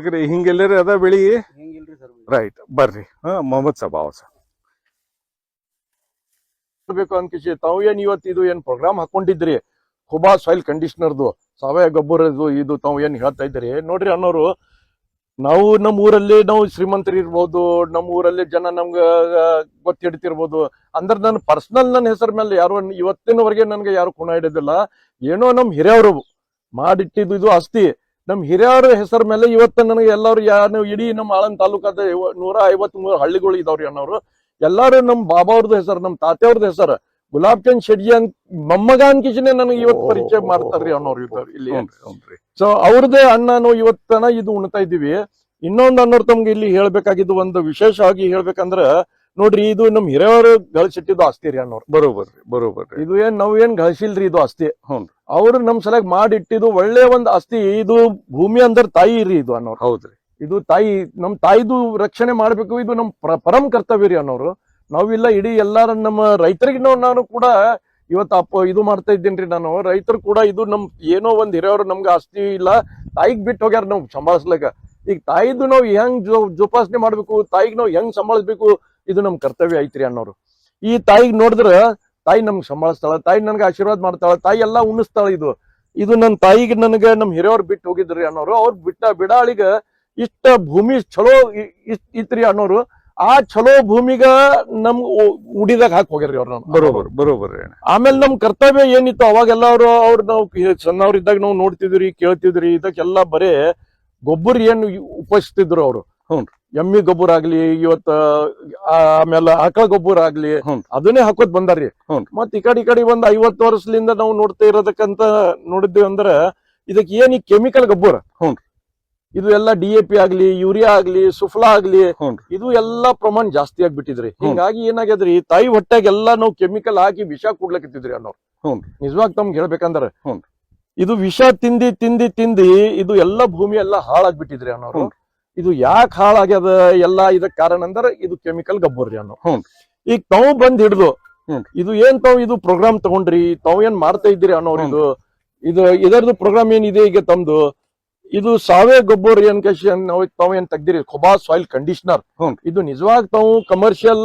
ಯಾಕ್ರಿ ಹಿಂಗೆಲ್ಲರಿ ಅದ ಬೆಳಿ ಹಿಂಗಿಲ್ರಿ ಸರ್ ರೈಟ್ ಬರ್ರಿ ಮೊಹಮ್ಮದ್ ಸಬಾವ್ ಬೇಕು ಅನ್ಕಿಸಿ ತಾವು ಏನ್ ಇವತ್ತು ಇದು ಏನ್ ಪ್ರೋಗ್ರಾಮ್ ಹಾಕೊಂಡಿದ್ರಿ ಖುಬಾ ಸಾಯಿಲ್ ಕಂಡೀಷನರ್ದು ಸಾವಯವ ಗೊಬ್ಬರದು ಇದು ತಾವು ಏನ್ ಹೇಳ್ತಾ ಇದ್ರಿ ನೋಡ್ರಿ ಅನ್ನೋರು ನಾವು ನಮ್ಮ ಊರಲ್ಲಿ ನಾವು ಶ್ರೀಮಂತರು ಇರ್ಬೋದು ನಮ್ಮ ಊರಲ್ಲಿ ಜನ ನಮ್ಗ ಗೊತ್ತಿಡ್ತಿರ್ಬೋದು ಅಂದ್ರೆ ನನ್ನ ಪರ್ಸನಲ್ ನನ್ನ ಹೆಸರ ಮೇಲೆ ಯಾರು ಇವತ್ತಿನವರೆಗೆ ನನ್ಗೆ ಯಾರು ಕುಣ ಹಿಡಿದಿಲ್ಲ ಏನೋ ನಮ್ ಹಿರಿಯವರು ಮಾಡಿಟ್ಟಿದ್ದು ಇದು ಆಸ್ತಿ ನಮ್ ಹಿರಿಯರ ಹೆಸರ ಮೇಲೆ ಇವತ್ತು ನನಗೆ ಎಲ್ಲಾರು ಯಾರು ಇಡೀ ನಮ್ಮ ಆಳಂದ್ ತಾಲೂಕಾದ 153 ಹಳ್ಳಿಗಳು ಇದಾವ್ರಿ ಅನ್ನೋರು ಎಲ್ಲಾರು ನಮ್ ಬಾಬಾ ಅವ್ರದ್ದು ಹೆಸರು ನಮ್ ತಾತೆಯವ್ರದ್ದು ಹೆಸರು ಗುಲಾಬ್ ಚಂದ್ ಶೆಡ್ಜಿ ಅಂತ ಮೊಮ್ಮಗ ಅನ್ಕಿಸಿನೇ ನನಗೆ ಇವತ್ತು ಪರಿಚಯ ಮಾಡ್ತಾರ್ರಿ ಅನ್ನೋರು ಇದ್ದಾರೆ ಇಲ್ಲಿ ಸೊ ಅವ್ರದೇ ಅಣ್ಣನು ಇವತ್ತನ ಇದು ಉಣ್ತಾ ಇದ್ದೀವಿ ಇನ್ನೊಂದು ಅನ್ನೋರು ತಮ್ಗೆ ಇಲ್ಲಿ ಹೇಳ್ಬೇಕಾಗಿದ್ದು ಒಂದು ವಿಶೇಷವಾಗಿ ಹೇಳ್ಬೇಕಂದ್ರ ನೋಡ್ರಿ ಇದು ನಮ್ ಹಿರಿಯವರು ಗಳಿಸಿಟ್ಟಿದ್ದು ಆಸ್ತಿ ರೀ ಅನ್ನೋರು ಬರೋಬರ್ರಿ ಇದು ಏನ್ ನಾವ್ ಏನ್ ಗಳಿಸಿಲ್ರಿ ಇದು ಆಸ್ತಿ ಅವ್ರು ನಮ್ ಸಲಾಗಿ ಮಾಡಿಟ್ಟಿದ್ದು ಒಳ್ಳೆ ಒಂದ್ ಆಸ್ತಿ ಇದು ಭೂಮಿ ಅಂದ್ರ ತಾಯಿ ರೀ ಇದು ಅನ್ನೋರು ಹೌದ್ರಿ ಇದು ತಾಯಿ ನಮ್ ತಾಯಿದು ರಕ್ಷಣೆ ಮಾಡ್ಬೇಕು ಇದು ನಮ್ ಪರಂ ಕರ್ತವ್ಯ ರೀ ಅನ್ನೋರು ನಾವಿಲ್ಲ ಇಡೀ ಎಲ್ಲಾರ ನಮ್ಮ ರೈತರಿಗೆ ನಾನು ಕೂಡ ಇವತ್ತು ಇದು ಮಾಡ್ತಾ ಇದ್ದೇನ್ರಿ ನಾನು ರೈತರು ಕೂಡ ಇದು ನಮ್ ಏನೋ ಒಂದ್ ಹಿರಿಯವರು ನಮ್ಗೆ ಆಸ್ತಿ ಇಲ್ಲ ತಾಯಿಗ್ ಬಿಟ್ಟು ಹೋಗ್ಯಾರ ನಾವ್ ಸಂಭಾಳಿಸ್ಲಾಕ ಈಗ ತಾಯಿದು ನಾವ್ ಹೆಂಗ್ ಜೋಪಾಸನೆ ಮಾಡ್ಬೇಕು ತಾಯಿಗ್ ನಾವ್ ಹೆಂಗ್ ಸಂಭಾಳಿಸ್ಬೇಕು ಇದು ನಮ್ ಕರ್ತವ್ಯ ಐತ್ರಿ ಅನ್ನೋರು ಈ ತಾಯಿಗ್ ನೋಡಿದ್ರ ತಾಯಿ ನಮ್ಗೆ ಸಂಭಾಳಿಸ್ತಾಳ ತಾಯಿ ನನ್ಗೆ ಆಶೀರ್ವಾದ ಮಾಡ್ತಾಳ ತಾಯಿ ಎಲ್ಲಾ ಉಣಿಸ್ತಾಳ ಇದು ನನ್ ತಾಯಿಗೆ ನನಗೆ ನಮ್ ಹಿರಿಯವ್ರು ಬಿಟ್ಟು ಹೋಗಿದ್ರಿ ಅನ್ನೋರು ಅವ್ರು ಬಿಡಾಳಿಗ ಇಷ್ಟ ಭೂಮಿ ಚಲೋ ಇತ್ರಿ ಅನ್ನೋರು ಆ ಚಲೋ ಭೂಮಿಗ ನಮ್ ಉಡಿದಾಗ ಹಾಕಿ ಹೋಗ್ಯಾರ್ರಿ ಅವ್ರ ಬರೋಬರ್ ಆಮೇಲೆ ನಮ್ ಕರ್ತವ್ಯ ಏನಿತ್ತು ಅವಾಗೆಲ್ಲ ಅವ್ರು ನಾವು ಸಣ್ಣವ್ರಿದ್ದಾಗ ನಾವು ನೋಡ್ತಿದ್ರಿ ಕೇಳ್ತಿದ್ರಿ ಇದಕ್ಕೆಲ್ಲ ಬರೇ ಗೊಬ್ಬರ ಏನು ಉಪಯೋಗಿಸ್ತಿದ್ರು ಅವ್ರು ಎಮ್ಮಿ ಗೊಬ್ಬರ ಆಗ್ಲಿ ಇವತ್ತ ಆಮೇಲೆ ಆಕಳ ಗೊಬ್ಬರ ಆಗ್ಲಿ ಅದನ್ನೇ ಹಾಕೋದ್ ಬಂದಾರ್ರಿ ಮತ್ ಈ ಕಡೆ ಒಂದ್ 50 ವರ್ಷದಿಂದ ನಾವು ನೋಡ್ತಾ ಇರೋದಕ್ಕಂತ ನೋಡಿದ್ವಿ ಅಂದ್ರ ಇದಕ್ಕೆ ಏನ್ ಈ ಕೆಮಿಕಲ್ ಗೊಬ್ಬರ ಇದು ಎಲ್ಲ DAP ಆಗ್ಲಿ ಯೂರಿಯಾ ಆಗ್ಲಿ ಸುಫ್ಲಾ ಆಗ್ಲಿ ಇದು ಎಲ್ಲಾ ಪ್ರಮಾಣ ಜಾಸ್ತಿ ಆಗ್ಬಿಟ್ಟಿದ್ರಿ ಹಿಂಗಾಗಿ ಏನಾಗ್ಯದ್ರಿ ತಾಯಿ ಹೊಟ್ಟಾಗ ಎಲ್ಲಾ ನಾವು ಕೆಮಿಕಲ್ ಹಾಕಿ ವಿಷ ಕುಡ್ಲಕತ್ತಿದ್ರಿ ಅನ್ನೋರು ನಿಜವಾಗ ತಮ್ಗೆ ಹೇಳ್ಬೇಕಂದ್ರ ಇದು ವಿಷ ತಿಂದಿ ಇದು ಎಲ್ಲಾ ಭೂಮಿ ಎಲ್ಲಾ ಹಾಳಾಗ್ಬಿಟ್ಟಿದ್ರಿ ಅನ್ನೋರು ಇದು ಯಾಕೆ ಹಾಳಾಗ್ಯದ ಎಲ್ಲಾ ಇದಕ್ ಕಾರಣ ಅಂದ್ರ ಇದು ಕೆಮಿಕಲ್ ಗೊಬ್ಬರ ರೀ ಅನ್ನೋ ಈಗ ತಾವು ಬಂದ್ ಹಿಡ್ದು ಇದು ಏನ್ ತಾವು ಇದು ಪ್ರೋಗ್ರಾಮ್ ತಗೊಂಡ್ರಿ ತಾವ್ ಏನ್ ಮಾಡ್ತಾ ಇದ್ದೀರಿ ಅನ್ನೋರು ಇದರದು ಪ್ರೋಗ್ರಾಮ್ ಏನಿದೆ ಈಗ ತಮ್ದು ಇದು ಸಾವಯವ ಗೊಬ್ಬರ ಏನ್ ತಾವ್ ಏನ್ ತೆಗ್ದಿರಿ ಖುಬಾ ಸಾಯಿಲ್ ಕಂಡೀಷನರ್ ಇದು ನಿಜವಾಗ ತಾವು ಕಮರ್ಷಿಯಲ್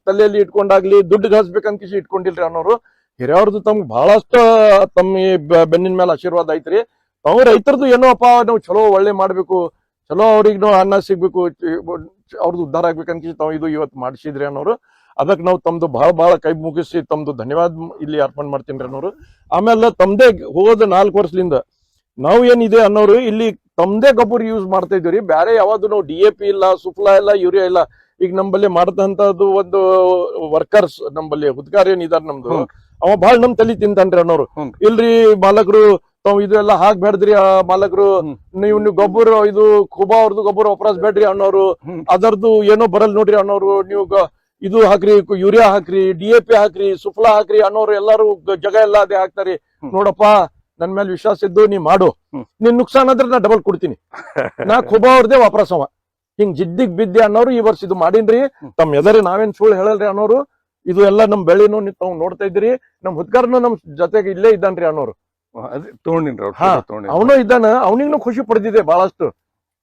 ತಲೆಯಲ್ಲಿ ಇಟ್ಕೊಂಡಾಗ್ಲಿ ದುಡ್ಡು ಗಳಿಸ್ಬೇಕಂತ ಇಟ್ಕೊಂಡಿಲ್ರಿ ಅನ್ನೋರು ಹಿರಿಯವ್ರದ್ದು ತಮ್ಗೆ ಬಹಳಷ್ಟು ತಮ್ಮ ಬೆನ್ನಿನ ಮೇಲೆ ಆಶೀರ್ವಾದ ಐತ್ರಿ ತಾವು ರೈತರದು ಏನೋ ಅಪ್ಪ ನಾವು ಚಲೋ ಒಳ್ಳೆ ಮಾಡ್ಬೇಕು ಚಲೋ ಅವ್ರಿಗೆ ನಾವು ಅನ್ನ ಸಿಗ್ಬೇಕು ಅವ್ರದ್ದು ಉದ್ಧಾರ ಆಗ್ಬೇಕಂತ ತಾವು ಇದು ಇವತ್ತು ಮಾಡಿಸಿದ್ರಿ ಅನ್ನೋರು ಅದಕ್ಕೆ ನಾವು ತಮ್ದು ಬಹಳ ಕೈ ಮುಗಿಸಿ ತಮ್ದು ಧನ್ಯವಾದ ಇಲ್ಲಿ ಅರ್ಪಣೆ ಮಾಡ್ತೀನಿ ಅನ್ನೋರು ಆಮೇಲೆ ತಮ್ದೇ ಹೋದ 4 ವರ್ಷದಿಂದ ನಾವು ಏನಿದೆ ಅನ್ನೋರು ಇಲ್ಲಿ ತಮ್ದೇ ಗೊಬ್ಬರ ಯೂಸ್ ಮಾಡ್ತಾ ಇದ್ದೀವಿ ಬೇರೆ ಯಾವ್ದು ನಾವು DAP ಇಲ್ಲ ಸುಫ್ಲಾ ಇಲ್ಲ ಯೂರಿಯಾ ಇಲ್ಲ ಈಗ ನಮ್ಮಲ್ಲಿ ಮಾಡದಂತದ್ದು ಒಂದು ವರ್ಕರ್ಸ್ ನಮ್ಮಲ್ಲಿ ಹುದ್ಗಾರ್ ಏನಿದಾರ ನಮ್ದು ಅವ ಬಹಳ ನಮ್ ತಲಿ ತಿಂತಾನ್ರಿ ಅನ್ನೋರು ಇಲ್ರಿ ಮಾಲಕರು ತಾವ್ ಇದು ಎಲ್ಲ ಹಾಕ್ಬೇಡ್ದ್ರಿ ಮಾಲಕರು ನೀವು ಗೊಬ್ಬರ ಇದು ಖುಬಾ ಅವ್ರದ್ದು ಗೊಬ್ಬರ ಒಪ್ರಾಸ್ಬೇಡ್ರಿ ಅನ್ನೋರು ಅದರದ್ದು ಏನೋ ಬರಲ್ ನೋಡ್ರಿ ಅನ್ನೋರು ನೀವು ಇದು ಹಾಕ್ರಿ ಯೂರಿಯಾ ಹಾಕ್ರಿ DAP ಹಾಕ್ರಿ ಸುಫ್ಲಾ ಹಾಕ್ರಿ ಅನ್ನೋರು ಎಲ್ಲಾರು ಜಗ ಎಲ್ಲ ಅದೇ ಹಾಕ್ತಾರಿ ನೋಡಪ್ಪ ನನ್ ಮೇಲೆ ವಿಶ್ವಾಸ ಇದ್ದು ನೀ ಮಾಡು ನಿನ್ ನುಕ್ಸಾನ್ ಆದ್ರೆ ನಾ ಡಬಲ್ ಕೊಡ್ತೀನಿ ನಾ ಖುಬಾ ಅವ್ರದೇ ವಾಪರಸವ ಹಿಂಗ್ ಜಿದ್ದಿಗ್ ಬಿದ್ದೆ ಅನ್ನೋರು ಈ ವರ್ಷ ಇದು ಮಾಡೀನ್ರಿ ತಮ್ಮ ಎದರಿ ನಾವೇನ್ ಸುಳ್ಳು ಹೇಳಲ್ರಿ ಅನ್ನೋರು ಇದು ಎಲ್ಲ ನಮ್ ಬೆಳೆನೂ ತಾವ್ ನೋಡ್ತಾ ಇದ್ರಿ ನಮ್ ಹುದ್ಗಾರನು ನಮ್ ಜೊತೆಗೆ ಇಲ್ಲೇ ಇದ್ದಾನ್ರಿ ಅನ್ನೋರು ಅವನು ಇದ್ದಾನ ಅವನಿಗೂ ಖುಷಿ ಪಡೆದಿದೆ ಬಹಳಷ್ಟು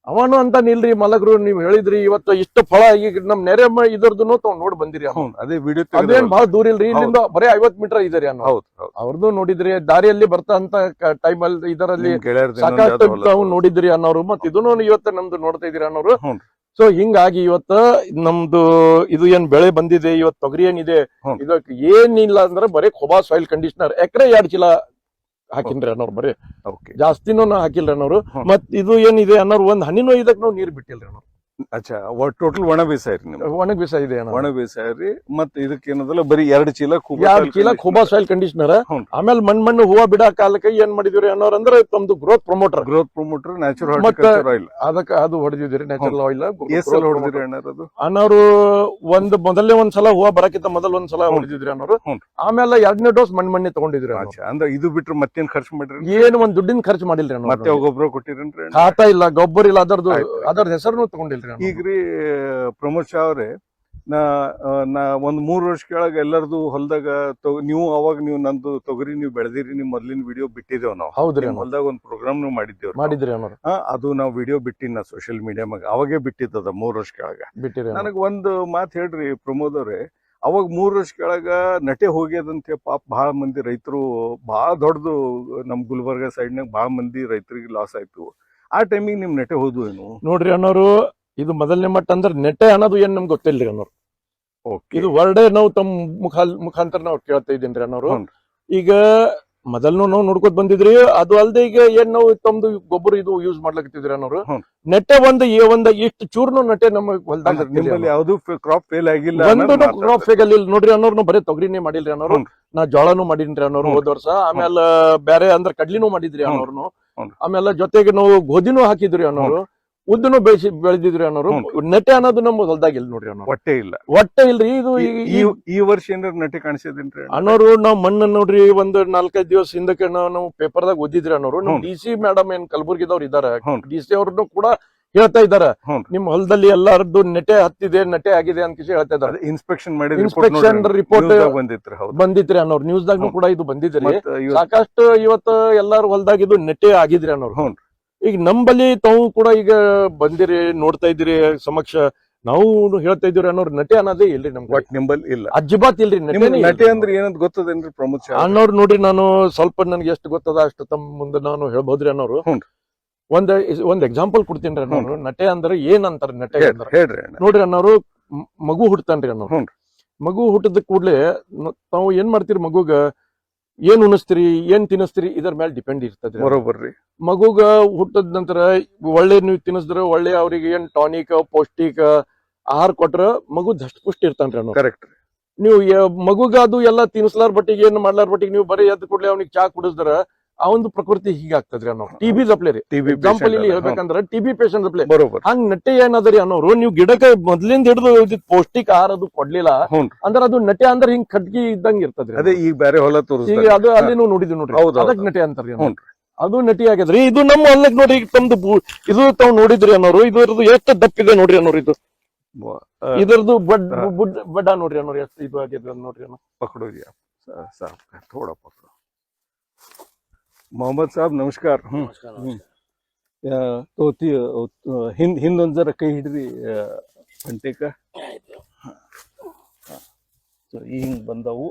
ಅವನು ಅಂತ ನಿಲ್ರಿ ಮಲಗರು ನೀವ್ ಹೇಳಿದ್ರಿ ಇವತ್ತು ಇಷ್ಟು ಫಲ ಈಗ ನಮ್ ನೆರೆ ಇದರ್ದು ತಾವ್ ನೋಡ್ ಬಂದಿರಿ ಅದೇ ವಿಡಿಯೋ ಅದೇನ್ ಬಹಳ ದೂರ ಇಲ್ರಿ ಇಲ್ಲಿಂದ ಬರೀ 50 ಮೀಟರ್ ಇದೆ ಅನ್ನೋ ಅವ್ರದ್ದು ನೋಡಿದ್ರಿ ದಾರಿಯಲ್ಲಿ ಬರ್ತಾ ಅಂತ ಟೈಮ್ ಅಲ್ಲಿ ಇದರಲ್ಲಿ ಸಾಕಷ್ಟು ತಾವು ನೋಡಿದ್ರಿ ಅನ್ನೋರು ಮತ್ ಇದನ್ನು ಇವತ್ತು ನಮ್ದು ನೋಡ್ತಾ ಇದ್ರಿ ಅನ್ನೋರು ಸೊ ಹಿಂಗಾಗಿ ಇವತ್ತ ನಮ್ದು ಇದು ಏನ್ ಬೆಳೆ ಬಂದಿದೆ ಇವತ್ತು ತೊಗರಿ ಏನಿದೆ ಇದಕ್ಕೆ ಏನಿಲ್ಲ ಅಂದ್ರೆ ಬರೀ ಖುಬಾ ಸಾಯಿಲ್ ಕಂಡೀಷನರ್ ಎಕರೆ 2 ಚೀಲ ಹಾಕಿನ್ರಿ ಅನ್ನೋರು ಬರೀ ಜಾಸ್ತಿನೂ ಹಾಕಿಲ್ರಿ ಅನ್ನೋರು ಮತ್ ಇದು ಏನಿದೆ ಅನ್ನೋರು ಒಂದ್ ಹನಿನೂ ಇದಕ್ ನಾವು ನೀರ್ ಬಿಟ್ಟಿಲ್ರಿ ಅನ್ನೋರು ಅಚ್ಚಾ ಟೋಟಲ್ ಒಣ ಬೇಸಾಯ ಒಣ ಬೇಸಾಯ ಇದೆ ಒಣ ಬೇಸಾಯ ರೀ ಮತ್ ಇದಕ್ಕೆ ಏನದಲ್ಲ ಬರೀ 2 ಚೀಲ ಖುಬಾ ಸಾಯಿಲ್ ಕಂಡೀಷನರ್ ಆಮೇಲೆ ಮಣ್ಣು ಹೂವ ಬಿಡ ಕಾಲಕ್ಕೆ ಏನ್ ಮಾಡಿದಿರಿ ಅನ್ನೋರ್ ಅಂದ್ರೆ ತಮ್ದು ಗ್ರೋತ್ ಪ್ರಮೋಟರ್ ನ್ಯಾಚುರಲ್ ಆಯಿಲ್ ಅದಕ್ಕೆ ಅದು ಹೊಡೆದಿದ್ರಿ ನ್ಯಾಚುರಲ್ ಆಯಿಲ್ ಹೊಡೆದಿರಿ ಅನ್ನೋರು ಮೊದಲನೇ ಒಂದ್ಸಲ ಹೂವ ಬರಕ್ಕಿಂತ ಒಂದ್ಸಲ ಹೊಡೆದಿದ್ರಿ ಅನ್ನೋರು ಆಮೇಲೆ 2ನೇ ಡೋಸ್ ಮಣ್ಣೆ ತಗೊಂಡಿದ್ರಿ ಅಂದ್ರೆ ಇದು ಬಿಟ್ರೆ ಮತ್ತೇನ್ ಖರ್ಚು ಮಾಡ್ರಿ ಏನು ಒಂದ್ ದುಡ್ಡಿನ ಖರ್ಚು ಮಾಡಿಲ್ರಿ ಮತ್ತೆ ಗೊಬ್ಬರ ಕೊಟ್ಟಿರೇನ್ರಿ ಖಾತಾ ಇಲ್ಲ ಗೊಬ್ಬರ ಇಲ್ಲ ಅದರದ್ದು ಹೆಸರು ತಗೊಂಡಿಲ್ರಿ ಈಗ್ರಿ ಪ್ರಮೋದ್ ಶಾ ಅವ್ರೆ ನಾ ಒಂದ್ 3 ವರ್ಷ ಕೆಳಗ ಎಲ್ಲರದು ಹೊಲದಾಗ ನೀವು ಅವಾಗ ನೀವು ನಂದು ತೊಗರಿ ನೀವು ಬೆಳೆದಿರಿ ನಿಮ್ ಮೊದ್ಲಿನ ವಿಡಿಯೋ ಬಿಟ್ಟಿದ್ದೇವ್ ನಾವು. ಹೌದ್ರಿ ಹೊಲದಾಗ ಒಂದ್ ಪ್ರೋಗ್ರಾಮ್ ಮಾಡಿದ್ದೇವ್ ಮಾಡಿದ್ರಿ ಅನ್ನೋರು. ಅದು ನಾವು ವಿಡಿಯೋ ಬಿಟ್ಟಿನ ಸೋಷಿಯಲ್ ಮೀಡಿಯಾದಾಗ ಅವಾಗೇ ಬಿಟ್ಟಿದ್ದದ 3 ವರ್ಷ ಕೆಳಗ. ಬಿಟ್ಟಿರಿ ನನಗ್ ಒಂದು ಮಾತು ಹೇಳ್ರಿ ಪ್ರಮೋದ್ ಅವ್ರೆ, ಅವಾಗ 3 ವರ್ಷ ಕೆಳಗ ನಟೆ ಹೋಗ್ಯದಂತೆ ಪಾಪ ಬಹಳ ಮಂದಿ ರೈತರು, ಬಹಳ ದೊಡ್ಡದು ನಮ್ ಗುಲ್ಬರ್ಗ ಸೈಡ್ನಾಗ ಬಹಳ ಮಂದಿ ರೈತರಿಗೆ ಲಾಸ್ ಆಯ್ತು. ಆ ಟೈಮಿಗೆ ನಿಮ್ ನಟೆ ಹೋದ್ವು ಏನು? ನೋಡ್ರಿ ಅನ್ನೋರು, ಇದು ಮೊದಲನೇ ಮಟ್ಟ ಅಂದ್ರೆ ನೆಟ್ಟೆ ಅನ್ನೋದು ಏನ್ ನಮ್ಗೆ ಗೊತ್ತಿಲ್ರಿ ಅನ್ನೋರು. ಓಕೆ, ಇದು ವರ್ಡೇ ನಾವು ತಮ್ಮ ಮುಖಾಂತರ ನಾವು ಕೇಳ್ತಾ ಇದ್ದೇನ್ರಿ ಅನ್ನೋರು. ಈಗ ಮೊದಲ್ನು ನಾವು ನೋಡ್ಕೊತ ಬಂದಿದ್ರಿ, ಅದು ಅಲ್ದೆ ಈಗ ಏನ್ ನಾವು ತಮ್ದು ಗೊಬ್ಬರ ಇದು ಯೂಸ್ ಮಾಡ್ಲಕತ್ತಿದ್ರಿ ಅನ್ನೋರು. ನೆಟ್ಟೆ ಒಂದ್ ಇಷ್ಟು ಚೂರ್ನು ನೆಟ್ಟೆ ನಮ್ಮ ಹೊಲದಾಗ ನಿಮ್ಮಲ್ಲಿ ಯಾವ್ದು ಕ್ರಾಪ್ ಫೇಲ್ ಆಗಿಲ್ಲ? ಒಂದು ಕ್ರಾಪ್ ಫೇಲ್ ಅಲ್ಲಿ ನೋಡ್ರಿ ಅನ್ನೋರು, ಬರೀ ತೊಗರಿನೇ ಮಾಡಿಲ್ರಿ ಅನ್ನೋರು. ನಾ ಜೋಳನು ಮಾಡಿನ್ರಿ ಅನ್ನೋರು ಹೋದ ವರ್ಷ. ಆಮೇಲೆ ಬೇರೆ ಅಂದ್ರೆ ಕಡ್ಲಿನೂ ಮಾಡಿದ್ರಿ ಅನ್ನೋರ್ನು. ಆಮೇಲೆ ಜೊತೆಗೆ ನಾವು ಗೋಧಿನೂ ಹಾಕಿದ್ರಿ ಅನ್ನೋರು, ಉದ್ದನು ಬೆಳೆದಿದ್ರಿ ಅನ್ನೋರು. ನೆಟ್ಟೆ ಅನ್ನೋದು ನಮ್ಮ ಹೊಲದಾಗಿಲ್ಲ ನೋಡ್ರಿ ಅನ್ನೋರು. ಒಟ್ಟೆ ಇಲ್ರಿ. ಇದು ಈ ವರ್ಷ ಏನಾರ ನಟೆ ಕಾಣಿಸಿದೇನ್ರಿ ಅನ್ನೋರು? ನಾವ್ ಮಣ್ಣು ನೋಡ್ರಿ ಒಂದ್ 4-5 ದಿವಸ ಹಿಂದಕ್ಕೆ ನಾವು ಪೇಪರ್ದಾಗ ಓದಿದ್ರಿ ಅನ್ನೋರು. ನಮ್ DC ಮೇಡಮ್ ಏನ್ ಕಲಬುರ್ಗಿದವ್ರು ಇದಾರೆ, DC ಅವ್ರನ್ನು ಕೂಡ ಹೇಳ್ತಾ ಇದಾರೆ, ನಿಮ್ ಹೊಲದಲ್ಲಿ ಎಲ್ಲಾರದ್ದು ನೆಟೆ ಹತ್ತಿದೆ, ನೆಟೆ ಆಗಿದೆ ಅಂತ ಹೇಳ್ತಾ ಇದಾರೆ. ಇನ್ಸ್ಪೆಕ್ಷನ್ ರಿಪೋರ್ಟ್ ಬಂದಿತ್ರಿ ಅನ್ನೋರು. ನ್ಯೂಸ್ದಾಗ ಕೂಡ ಇದು ಬಂದಿದ್ರಿ. ಸಾಕಷ್ಟು ಇವತ್ತು ಎಲ್ಲಾರು ಹೊಲದಾಗ ಇದು ನೆಟೆ ಆಗಿದ್ರಿ ಅನ್ನೋರು. ಈಗ ನಂಬಲ್ಲಿ ತಾವು ಕೂಡ ಈಗ ಬಂದಿರಿ, ನೋಡ್ತಾ ಇದ್ದೀರಿ ಸಮಕ್ಷ. ನಾವು ಹೇಳ್ತಾ ಇದೀವ್ರಿ ಅನ್ನೋರು, ನಟೆ ಅನ್ನೋದೇ ಇಲ್ರಿ ನಮ್ಗೆ. ನಿಂಬಲ್ಲಿ ಇಲ್ಲ, ಅಜ್ಜಿಬಾತ್ ಇಲ್ರಿ. ನಟೆ ಅಂದ್ರೆ ಏನಂತ ಗೊತ್ತದೇನ್ರಿ ಪ್ರಮೋದ್ ಅನ್ನೋರು? ನೋಡ್ರಿ, ನಾನು ಸ್ವಲ್ಪ ನನ್ಗೆ ಎಷ್ಟು ಗೊತ್ತದ ಅಷ್ಟು ತಮ್ಮ ಮುಂದೆ ನಾನು ಹೇಳ್ಬೋದ್ರಿ ಅನ್ನೋರು. ಒಂದ್ ಎಕ್ಸಾಂಪಲ್ ಕೊಡ್ತೀನಿ ಅನ್ನೋರು. ನಟೆ ಅಂದ್ರೆ ಏನಂತಾರ? ನಟೆ ಹೇಳ್ರಿ ನೋಡ್ರಿ ಅನ್ನೋರು, ಮಗು ಹುಟ್ಟತಾನ್ರಿ ಅನ್ನೋರು. ಮಗು ಹುಟ್ಟದ ಕೂಡ್ಲೆ ತಾವು ಏನ್ ಮಾಡ್ತೀರಿ, ಮಗುಗ ಏನ್ ಉಣಿಸ್ತೀರಿ, ಏನ್ ತಿನ್ನಿಸ್ತೀರಿ, ಇದರ ಮೇಲೆ ಡಿಪೆಂಡ್ ಇರ್ತದೆ. ಬರೋಬರ್ರಿ. ಮಗುಗ ಹುಟ್ಟದ ನಂತರ ಒಳ್ಳೆ ನೀವು ತಿನ್ನಿಸಿದ್ರೆ, ಒಳ್ಳೆ ಅವ್ರಿಗೆ ಏನ್ ಟಾನಿಕ್ ಪೌಷ್ಟಿಕ ಆಹಾರ ಕೊಟ್ರ ಮಗು ದಷ್ಟಪುಷ್ಟಿ ಇರ್ತಾನ್ರಿ ಅನ್ನೋ. ಕರೆಕ್ಟ್. ನೀವು ಮಗುಗ ಅದು ಎಲ್ಲಾ ತಿನ್ನಿಸ್ಲಾರ ಬಟ್ಟಿಗೆ, ಏನ್ ಮಾಡ್ಲಾರ ಬಟ್ಟಿಗೆ ನೀವು ಬರೀ ಎದ್ದು ಕೂಡಲೇ ಅವ್ನಿಗೆ ಚಾ ಕುಡಿಸಿದ್ರ ಅವಂದು ಪ್ರಕೃತಿ ಹೀಗಾಗ್ತದ್ರಿ ಅನ್ನೋ. TB ಜಪ್ಲೆ ರೀ. ಎಕ್ಸಾಂಪಲ್ ಇಲ್ಲಿ ಹೇಳ್ಬೇಕಂದ್ರ TB ಪೇಷಂಟ್ ಜಪ್ಲೆ. ಬರೋಬರ್. ಹಂಗ್ ನಟೆ ಏನದ್ರಿ ಅನ್ನೋರು, ನೀವು ಗಿಡಕ್ಕೆ ಮೊದ್ಲಿಂದ ಹಿಡಿದು ಪೌಷ್ಟಿಕ ಆಹಾರ ಅದು ಕೊಡ್ಲಿಲ್ಲ ಅಂದ್ರೆ ಅದು ನಟೆ ಅಂದ್ರೆ ಹಿಂಗ್ ಖಡ್ಗಿ ಇದ್ದಂಗ ಇರ್ತದ್ರಿ. ಅದೇ ಈಗ ಬೇರೆ ಹೊಲ ಈಗ ಅದು ಅಲ್ಲಿನೂ ನೋಡಿದ್ವಿ ನೋಡ್ರಿ, ಅದಕ್ಕೆ ನಟೆ ಅಂತಾರ್ರಿ. ಅದು ನಟಿ ಆಗ್ಯದ್ರಿ. ಇದು ನಮ್ಮ ಹೊಲಕ್ ನೋಡ್ರಿ, ಈಗ ತಮ್ದು ಇದು ತಾವ್ ನೋಡಿದ್ರಿ ಅನ್ನೋರು. ಇದ್ರದ್ದು ಎಷ್ಟು ದಪ್ಪಿದೆ ನೋಡ್ರಿ ಅನ್ನೋರು. ಇದು ಇದ್ರದ್ದು ಬಡ್ಡ ನೋಡ್ರಿ ಅನ್ನೋರು, ಎಷ್ಟು ಇದು ಆಗ್ಯದ ನೋಡ್ರಿ ಅನ್ನೋ. पकड़ो साहब, थोड़ा पकड़ो. मोहम्मद साहब नमस्कार. तो ಹಿಂದೊಂದ್ ಜರ ಕೈ ಹಿಡ್ರಿ ಗಂಟೆಕ. ಹಿಂಗ್ ಬಂದವು,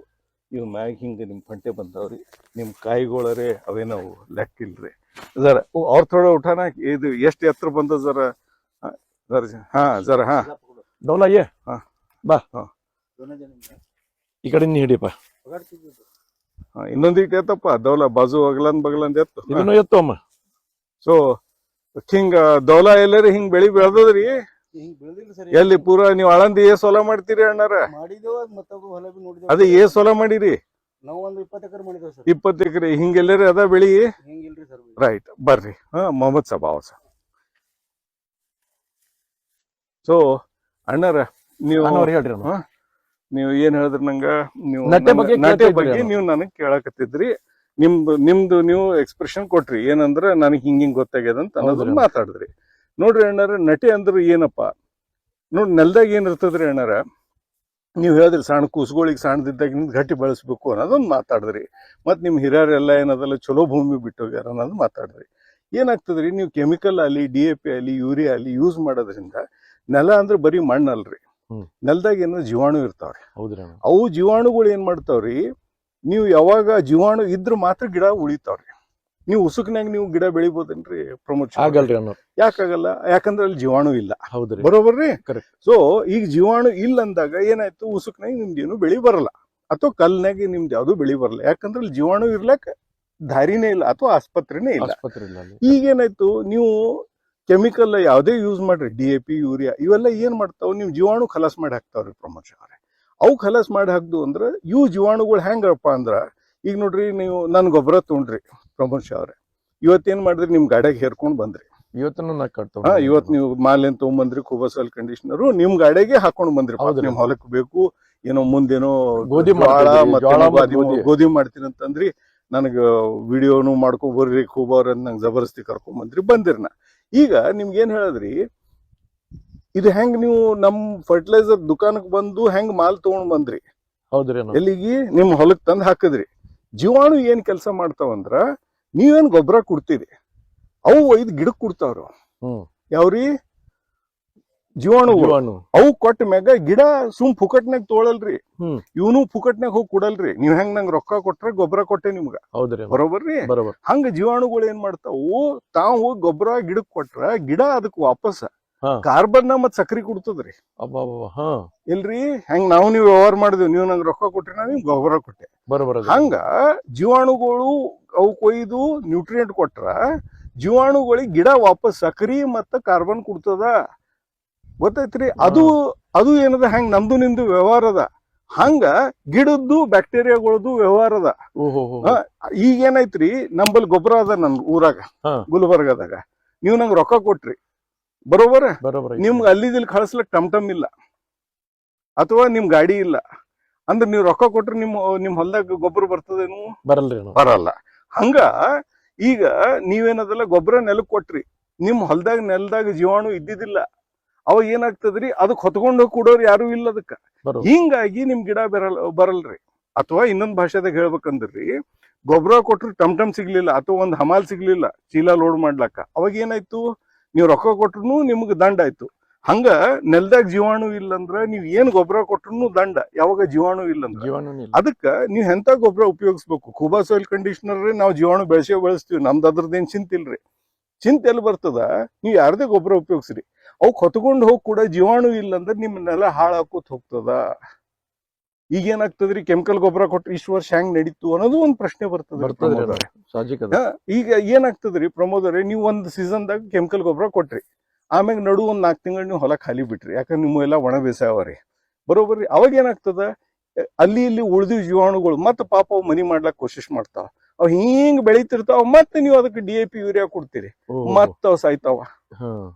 ಇವ್ ಮ್ಯಾಗ ಹಿಂಗ ನಿಮ್ ಫಂಟೆ ಬಂದವ್ರಿ. ನಿಮ್ ಕಾಯಿಗಳರೆ ಅವೇನವು ಲೆಕ್ಕಿಲ್ರಿ. ಜರ ಅವ್ರ ಥೋಡ ಉಠಾನ. ಇದು ಎಷ್ಟು ಎತ್ತರ ಬಂದ ಜರ ಜರ ದೌಲಾ ಏ ಬಾ, ಈ ಕಡೆ ನೀ ಹಿಡಿಯಪ್ಪ. ಇನ್ನೊಂದು ಇಟ್ಟು ಎತ್ತಪ್ಪ ದೌಲಾ, ಬಾಜು ಬಗಲಂದ್ ಎತ್ತು. ಇದನ್ನು ಎತ್ತು ಅಮ್ಮ. ಸೊ ಹಿಂಗ ದೌಲಾ ಎಲ್ಲರಿ ಹಿಂಗ್ ಬೆಳೆದದ್ರಿ? ಎಲ್ಲಿ ಪೂರಾ ನೀವ್ ಆಳಂದಿ ಏಸ್ ಹೊಲ ಮಾಡ್ತೀರಿ ಅಣ್ಣಾರ? ಅದೇ ಏಸ್ ಹೊಲ ಮಾಡಿರಿ? 20 ಎಕರೆ. ಹಿಂಗೆಲ್ಲರಿ ಅದ ಬೆಳಿ? ರೈಟ್, ಬರ್ರಿ. ಮೊಹಮ್ಮದ್ ಸಾಬ್ ಅವ. ಸೊ ಅಣ್ಣಾರ, ನೀವು ಏನ್ ಹೇಳಿದ್ರಿ ನಂಗ, ನೀವು ನಟೆ ಬಗ್ಗೆ ನೀವು ನನಗ್ ಕೇಳಕತ್ತಿದ್ರಿ. ನಿಮ್ದು ನೀವು ಎಕ್ಸ್ಪ್ರೆಷನ್ ಕೊಟ್ರಿ, ಏನಂದ್ರ ನನಗ್ ಹಿಂಗಿಂಗ್ ಗೊತ್ತಾಗ್ಯದ ಅಂತ ಅನ್ನೋದನ್ನ ಮಾತಾಡಿದ್ರಿ. ನೋಡ್ರಿ ಅಣ್ಣಾರ, ನಟೆ ಅಂದ್ರ ಏನಪ್ಪಾ ನೋಡ್ರಿ, ನೆಲ್ದಾಗ ಏನ್ ಇರ್ತದ್ರಿ ಅಣ್ಣಾರ? ನೀವ್ ಹೇಳಿದ್ರಿ ಸಣ್ಣ ಕೂಸುಗಳಿಗೆ ಸಣ್ಣದಿದ್ದಾಗ ಗಟ್ಟಿ ಬೆಳೆಸ್ಬೇಕು ಅನ್ನೋದನ್ನ ಮಾತಾಡಿದ್ರಿ. ಮತ್ ನಿಮ್ ಹಿರಿಯರೆಲ್ಲ ಏನದಲ್ಲ ಚಲೋ ಭೂಮಿ ಬಿಟ್ಟೋಗ್ಯಾರ ಅನ್ನೋದು ಮಾತಾಡಿದ್ರಿ. ಏನಾಗ್ತದ್ರಿ, ನೀವು ಕೆಮಿಕಲ್ ಅಲ್ಲಿ DAP ಅಲ್ಲಿ ಯೂರಿಯಾ ಅಲ್ಲಿ ಯೂಸ್ ಮಾಡೋದ್ರಿಂದ ನೆಲ ಅಂದ್ರೆ ಬರೀ ಮಣ್ಣಲ್ರಿ, ನೆಲದಾಗ ಏನೋ ಜೀವಾಣು ಇರ್ತಾವ್ರಿ. ಅವು ಜೀವಾಣುಗಳು ಏನ್ ಮಾಡ್ತಾವ್ರಿ, ನೀವು ಯಾವಾಗ ಜೀವಾಣು ಇದ್ರ ಮಾತ್ರ ಗಿಡ ಉಳಿತಾವ್ರಿ. ನೀವು ಉಸುಕ್ನಾಗ ನೀವು ಗಿಡ ಬೆಳಿಬೋದೇನ್ರಿ ಪ್ರಮೋದ್? ಆಗಲ್ರಿ. ಯಾಕಾಗಲ್ಲ? ಯಾಕಂದ್ರೆ ಅಲ್ಲಿ ಜೀವಾಣು ಇಲ್ಲ. ಬರೋಬರ್ರಿ. ಸೊ ಈಗ ಜೀವಾಣು ಇಲ್ಲ ಅಂದಾಗ ಏನಾಯ್ತು, ಉಸುಕ್ನಾಗ ನಿಮ್ದೇನು ಬೆಳಿ ಬರಲ್ಲ, ಅಥವಾ ಕಲ್ನಾಗ ನಿಮ್ದು ಯಾವ್ದು ಬೆಳಿ ಬರಲ್ಲ. ಯಾಕಂದ್ರೆ ಅಲ್ಲಿ ಜೀವಾಣು ಇರ್ಲಕ್ ದಾರಿನೇ ಇಲ್ಲ, ಅಥವಾ ಆಸ್ಪತ್ರೆನೇ ಇಲ್ಲ. ಈಗೇನಾಯ್ತು, ನೀವು ಕೆಮಿಕಲ್ ಯಾವ್ದೇ ಯೂಸ್ ಮಾಡ್ರಿ, DAP ಯೂರಿಯಾ ಇವೆಲ್ಲ ಏನ್ ಮಾಡ್ತಾವ್, ನೀವು ಜೀವಾಣು ಖಲಾಸ್ ಮಾಡಿ ಹಾಕ್ತಾವ್ರಿ ಪ್ರಮೋದ್ ಅವ್ರೆ. ಅವು ಖಲಾಸ್ ಮಾಡಿ ಹಾಕ್ದು ಅಂದ್ರ ಇವು ಜೀವಾಣುಗಳು ಹೆಂಗಪ್ಪ ಅಂದ್ರ, ಈಗ ನೋಡ್ರಿ, ನೀವು ನನ್ ಗೊಬ್ಬರ ತೊಗೊಂಡ್ರಿ ಪ್ರಮೋದ್ ಅವ್ರೆ, ಇವತ್ತೇನ್ ಮಾಡಿದ್ರಿ, ನಿಮ್ ಗಾಡಿಯಾಗ ಹೇರ್ಕೊಂಡ್ ಬಂದ್ರಿ. ಇವತ್ ನೀವು ಮಾಲೆನ್ ತಗೊಂಬಂದ್ರಿ, ಕುಬಸಾಲ್ ಕಂಡೀಷನರು ನಿಮ್ ಗಾಡಿಗೆ ಹಾಕೊಂಡ್ ಬಂದ್ರಿ. ನಿಮ್ ಹೊಲಕ್ ಬೇಕು ಏನೋ ಮುಂದೇನೋ ಗೋಧಿ ಮಾಡ್ತೀನಿ ಅಂತಂದ್ರಿ. ನನಗ ವಿಡಿಯೋನು ಮಾಡ್ಕೊಬರ್ರಿ ಖೂಬವ್ರ ಅಂತ ನಂಗೆ ಜಬರ್ದಸ್ತಿ ಕರ್ಕೊಂಡ್ ಬಂದ್ರಿ. ಬಂದಿರ್ನ ಈಗ ನಿಮ್ಗೆ ಏನ್ ಹೇಳದ್ರಿ, ಇದು ಹೆಂಗ್ ನೀವು ನಮ್ ಫರ್ಟಿಲೈಸರ್ ದುಕಾನಕ್ ಬಂದು ಹೆಂಗ್ ಮಾಲ್ ತಗೊಂಡ್ ಬಂದ್ರಿ, ಹೌದ್ರಿ ಅಣ್ಣ. ಎಲ್ಲಿಗಿ ನಿಮ್ ಹೊಲಕ್ ತಂದ್ ಹಾಕಿದ್ರಿ. ಜೀವಾಣು ಏನ್ ಕೆಲಸ ಮಾಡ್ತಾವಂದ್ರ, ನೀವೇನ್ ಗೊಬ್ಬರ ಕೊಡ್ತೀರಿ, ಅವು ಒಯ್ದು ಗಿಡಕ್ ಕೊಡ್ತಾವ್ರು. ಹ್ಮ್. ಯಾವ್ರಿ ಜೀವಾಣುಗಳು. ಜೀವಾಣು. ಅವು ಕೊಟ್ಟ ಮ್ಯಾಗ ಗಿಡ ಸುಮ್ ಫುಕಟ್ನಾಗ ತೋಳಲ್ರಿ, ಹ್ಮ್. ಇವನು ಫುಕಟ್ನಾಗ ಹೋಗಿ ಕೊಡಲ್ರಿ. ನೀವ್ ಹೆಂಗ್ ನಂಗ್ ರೊಕ್ಕ ಕೊಟ್ರೆ ಗೊಬ್ಬರ ಕೊಟ್ಟೆ ನಿಮ್ಗ, ಹೌದ್ರಿ ಅಣ್ಣ. ಬರೋಬರ್ರಿ. ಬರೋಬರ್. ಹಂಗ ಜೀವಾಣುಗಳು ಏನ್ ಮಾಡ್ತಾವು, ತಾವು ಹೋಗಿ ಗೊಬ್ಬರ ಗಿಡಕ್ ಕೊಟ್ರ ಗಿಡ ಅದಕ್ ವಾಪಸ್ ಹಾ. ಕಾರ್ಬನ್ ಮತ್ ಸಕ್ರಿ ಕೊಡ್ತದ್ರಿ. ಅಬ್ಬಾ ಹಾ. ಇಲ್ರಿ, ಹೆಂಗ್ ನಾವು ನೀವು ವ್ಯವಹಾರ ಮಾಡಿದ್ವಿ, ನೀವು ನಂಗೆ ರೊಕ್ಕ ಕೊಟ್ರಿ, ನಾ ನಿಮ್ಗೆ ಗೊಬ್ಬರ ಕೊಟ್ಟೆ. ಬರೋಬರ್. ಹಂಗ ಜೀವಾಣುಗಳು ಅವು ಕೊಯ್ದು ನ್ಯೂಟ್ರಿಯೆಂಟ್ ಕೊಟ್ರ ಜೀವಾಣುಗಳಿಗೆ ಗಿಡ ವಾಪಸ್ ಸಕ್ರಿ ಮತ್ತ ಕಾರ್ಬನ್ ಕೊಡ್ತದ. ಗೊತ್ತೈತ್ರಿ? ಅದು ಏನದ, ಹೆಂಗ್ ನಮ್ದು ನಿಮ್ದು ವ್ಯವಹಾರ ಅದ, ಹಂಗ ಗಿಡದ್ದು ಬ್ಯಾಕ್ಟೀರಿಯಾಗಳದ್ದು ವ್ಯವಹಾರ ಅದ. ಈಗ ಏನೈತ್ರಿ, ನಂಬಲ್ಲಿ ಗೊಬ್ಬರ ಅದ ನನ್ ಊರಾಗ, ಗುಲ್ಬರ್ಗದಾಗ. ನೀವ್ ನಂಗೆ ರೊಕ್ಕ ಕೊಟ್ರಿ, ಬರೋಬರ. ನಿಮ್ಗೆ ಅಲ್ಲಿದಿಲ್ ಕಳಿಸ್ಲಕ್ ಟಮ್ ಇಲ್ಲ, ಅಥವಾ ನಿಮ್ ಗಾಡಿ ಇಲ್ಲ ಅಂದ್ರೆ ನೀವ್ ರೊಕ್ಕ ಕೊಟ್ರೆ ನಿಮ್ ಹೊಲ್ದಾಗ ಗೊಬ್ಬರ ಬರ್ತದೇನು? ಬರಲ್ರಿ. ಬರಲ್ಲ. ಹಂಗ ಈಗ ನೀವೇನದಲ್ಲ ಗೊಬ್ಬರ ನೆಲಕ್ ಕೊಟ್ರಿ, ನಿಮ್ ನೆಲದಾಗ ಜೀವಾಣು ಇದ್ದಿದ್ದಿಲ್ಲ, ಅವಾಗ ಏನಾಗ್ತದ್ರಿ, ಅದಕ್ ಹೊತ್ಕೊಂಡು ಕೂಡೋರು ಯಾರು ಇಲ್ಲ ಅದಕ್ಕ. ಹಿಂಗಾಗಿ ನಿಮ್ ಗಿಡ ಬರಲ್ರಿ. ಅಥವಾ ಇನ್ನೊಂದ್ ಭಾಷೆದಾಗ ಹೇಳ್ಬೇಕಂದ್ರಿ, ಗೊಬ್ಬರ ಕೊಟ್ರು ಟಮ್ ಸಿಗ್ಲಿಲ್ಲ, ಅಥವಾ ಒಂದ್ ಹಮಾಲ್ ಸಿಗ್ಲಿಲ್ಲ ಚೀಲ ಲೋಡ್ ಮಾಡ್ಲಕ್ಕ, ಅವಾಗ ಏನಾಯ್ತು, ನೀವ್ ರೊಕ್ಕ ಕೊಟ್ರು ನಿಮ್ಗೆ ದಂಡ ಆಯ್ತು. ಹಂಗ ನೆಲ್ದಾಗ ಜೀವಾಣು ಇಲ್ಲಂದ್ರ ನೀವ್ ಏನ್ ಗೊಬ್ಬರ ಕೊಟ್ರು ದಂಡ, ಯಾವಾಗ ಜೀವಾಣು ಇಲ್ಲಂದ್ರ. ಅದಕ್ಕ ನೀವ್ ಎಂತ ಗೊಬ್ಬರ ಉಪಯೋಗಿಸ್ಬೇಕು. ಖೂಬಾ ಸಾಯಿಲ್ ಕಂಡೀಷನರ್ ನಾವು ಜೀವಾಣು ಬೆಳೆಸ್ತೀವಿ, ನಮ್ದು ಅದ್ರದ್ದೇನ್ ಚಿಂತಿಲ್ರಿ. ಚಿಂತೆ ಎಲ್ಲಿ ಬರ್ತದ, ನೀವ್ ಯಾರದೇ ಗೊಬ್ಬರ ಉಪಯೋಗಿಸ್ರಿ, ಅವ್ ಹೊತ್ಕೊಂಡ್ ಹೋಗಿ ಕೂಡ ಜೀವಾಣು ಇಲ್ಲಂದ್ರ ನಿಮ್ಮನ್ನೆಲ್ಲ ಹಾಳಾಕೋತ್ ಹೋಗ್ತದ. ಈಗ ಏನಾಗ್ತದ್ರಿ, ಕೆಮಿಕಲ್ ಗೊಬ್ಬರ ಕೊಟ್ರೆ ಇಷ್ಟು ವರ್ಷ ಹೆಂಗ್ ನಡೀತು ಅನ್ನೋದು ಒಂದ್ ಪ್ರಶ್ನೆ ಬರ್ತದೆ. ಈಗ ಏನಾಗ್ತದ್ರಿ ಪ್ರಮೋದರೇ, ನೀವು ಒಂದ್ ಸೀಸನ್ದಾಗ ಕೆಮಿಕಲ್ ಗೊಬ್ಬರ ಕೊಟ್ರಿ, ಆಮ್ಯಾಗ ನಡು ಒಂದ್ 4 ತಿಂಗಳು ನೀವು ಹೊಲ ಖಾಲಿ ಬಿಟ್ರಿ, ಯಾಕಂದ್ರೆ ನಿಮ್ಮ ಎಲ್ಲ ಒಣ ಬೇಸಾಯವರಿ, ಬರೋಬರ್ರಿ. ಅವಾಗ ಏನಾಗ್ತದ, ಅಲ್ಲಿ ಇಲ್ಲಿ ಉಳಿದಿವ್ ಜೀವಾಣುಗಳು ಮತ್ತೆ ಪಾಪ ಅವ್ ಮನಿ ಮಾಡ್ಲಾಕ್ ಕೋಶಿಶ್ ಮಾಡ್ತಾವ. ಅವ್ ಹಿಂಗ್ ಬೆಳಿತಿರ್ತಾವ, ಮತ್ತೆ ನೀವು ಅದಕ್ಕೆ DAP ಯೂರಿಯಾ ಕೊಡ್ತೀರಿ, ಮತ್ತ ಅವ್ ಸಾಯ್ತಾವ.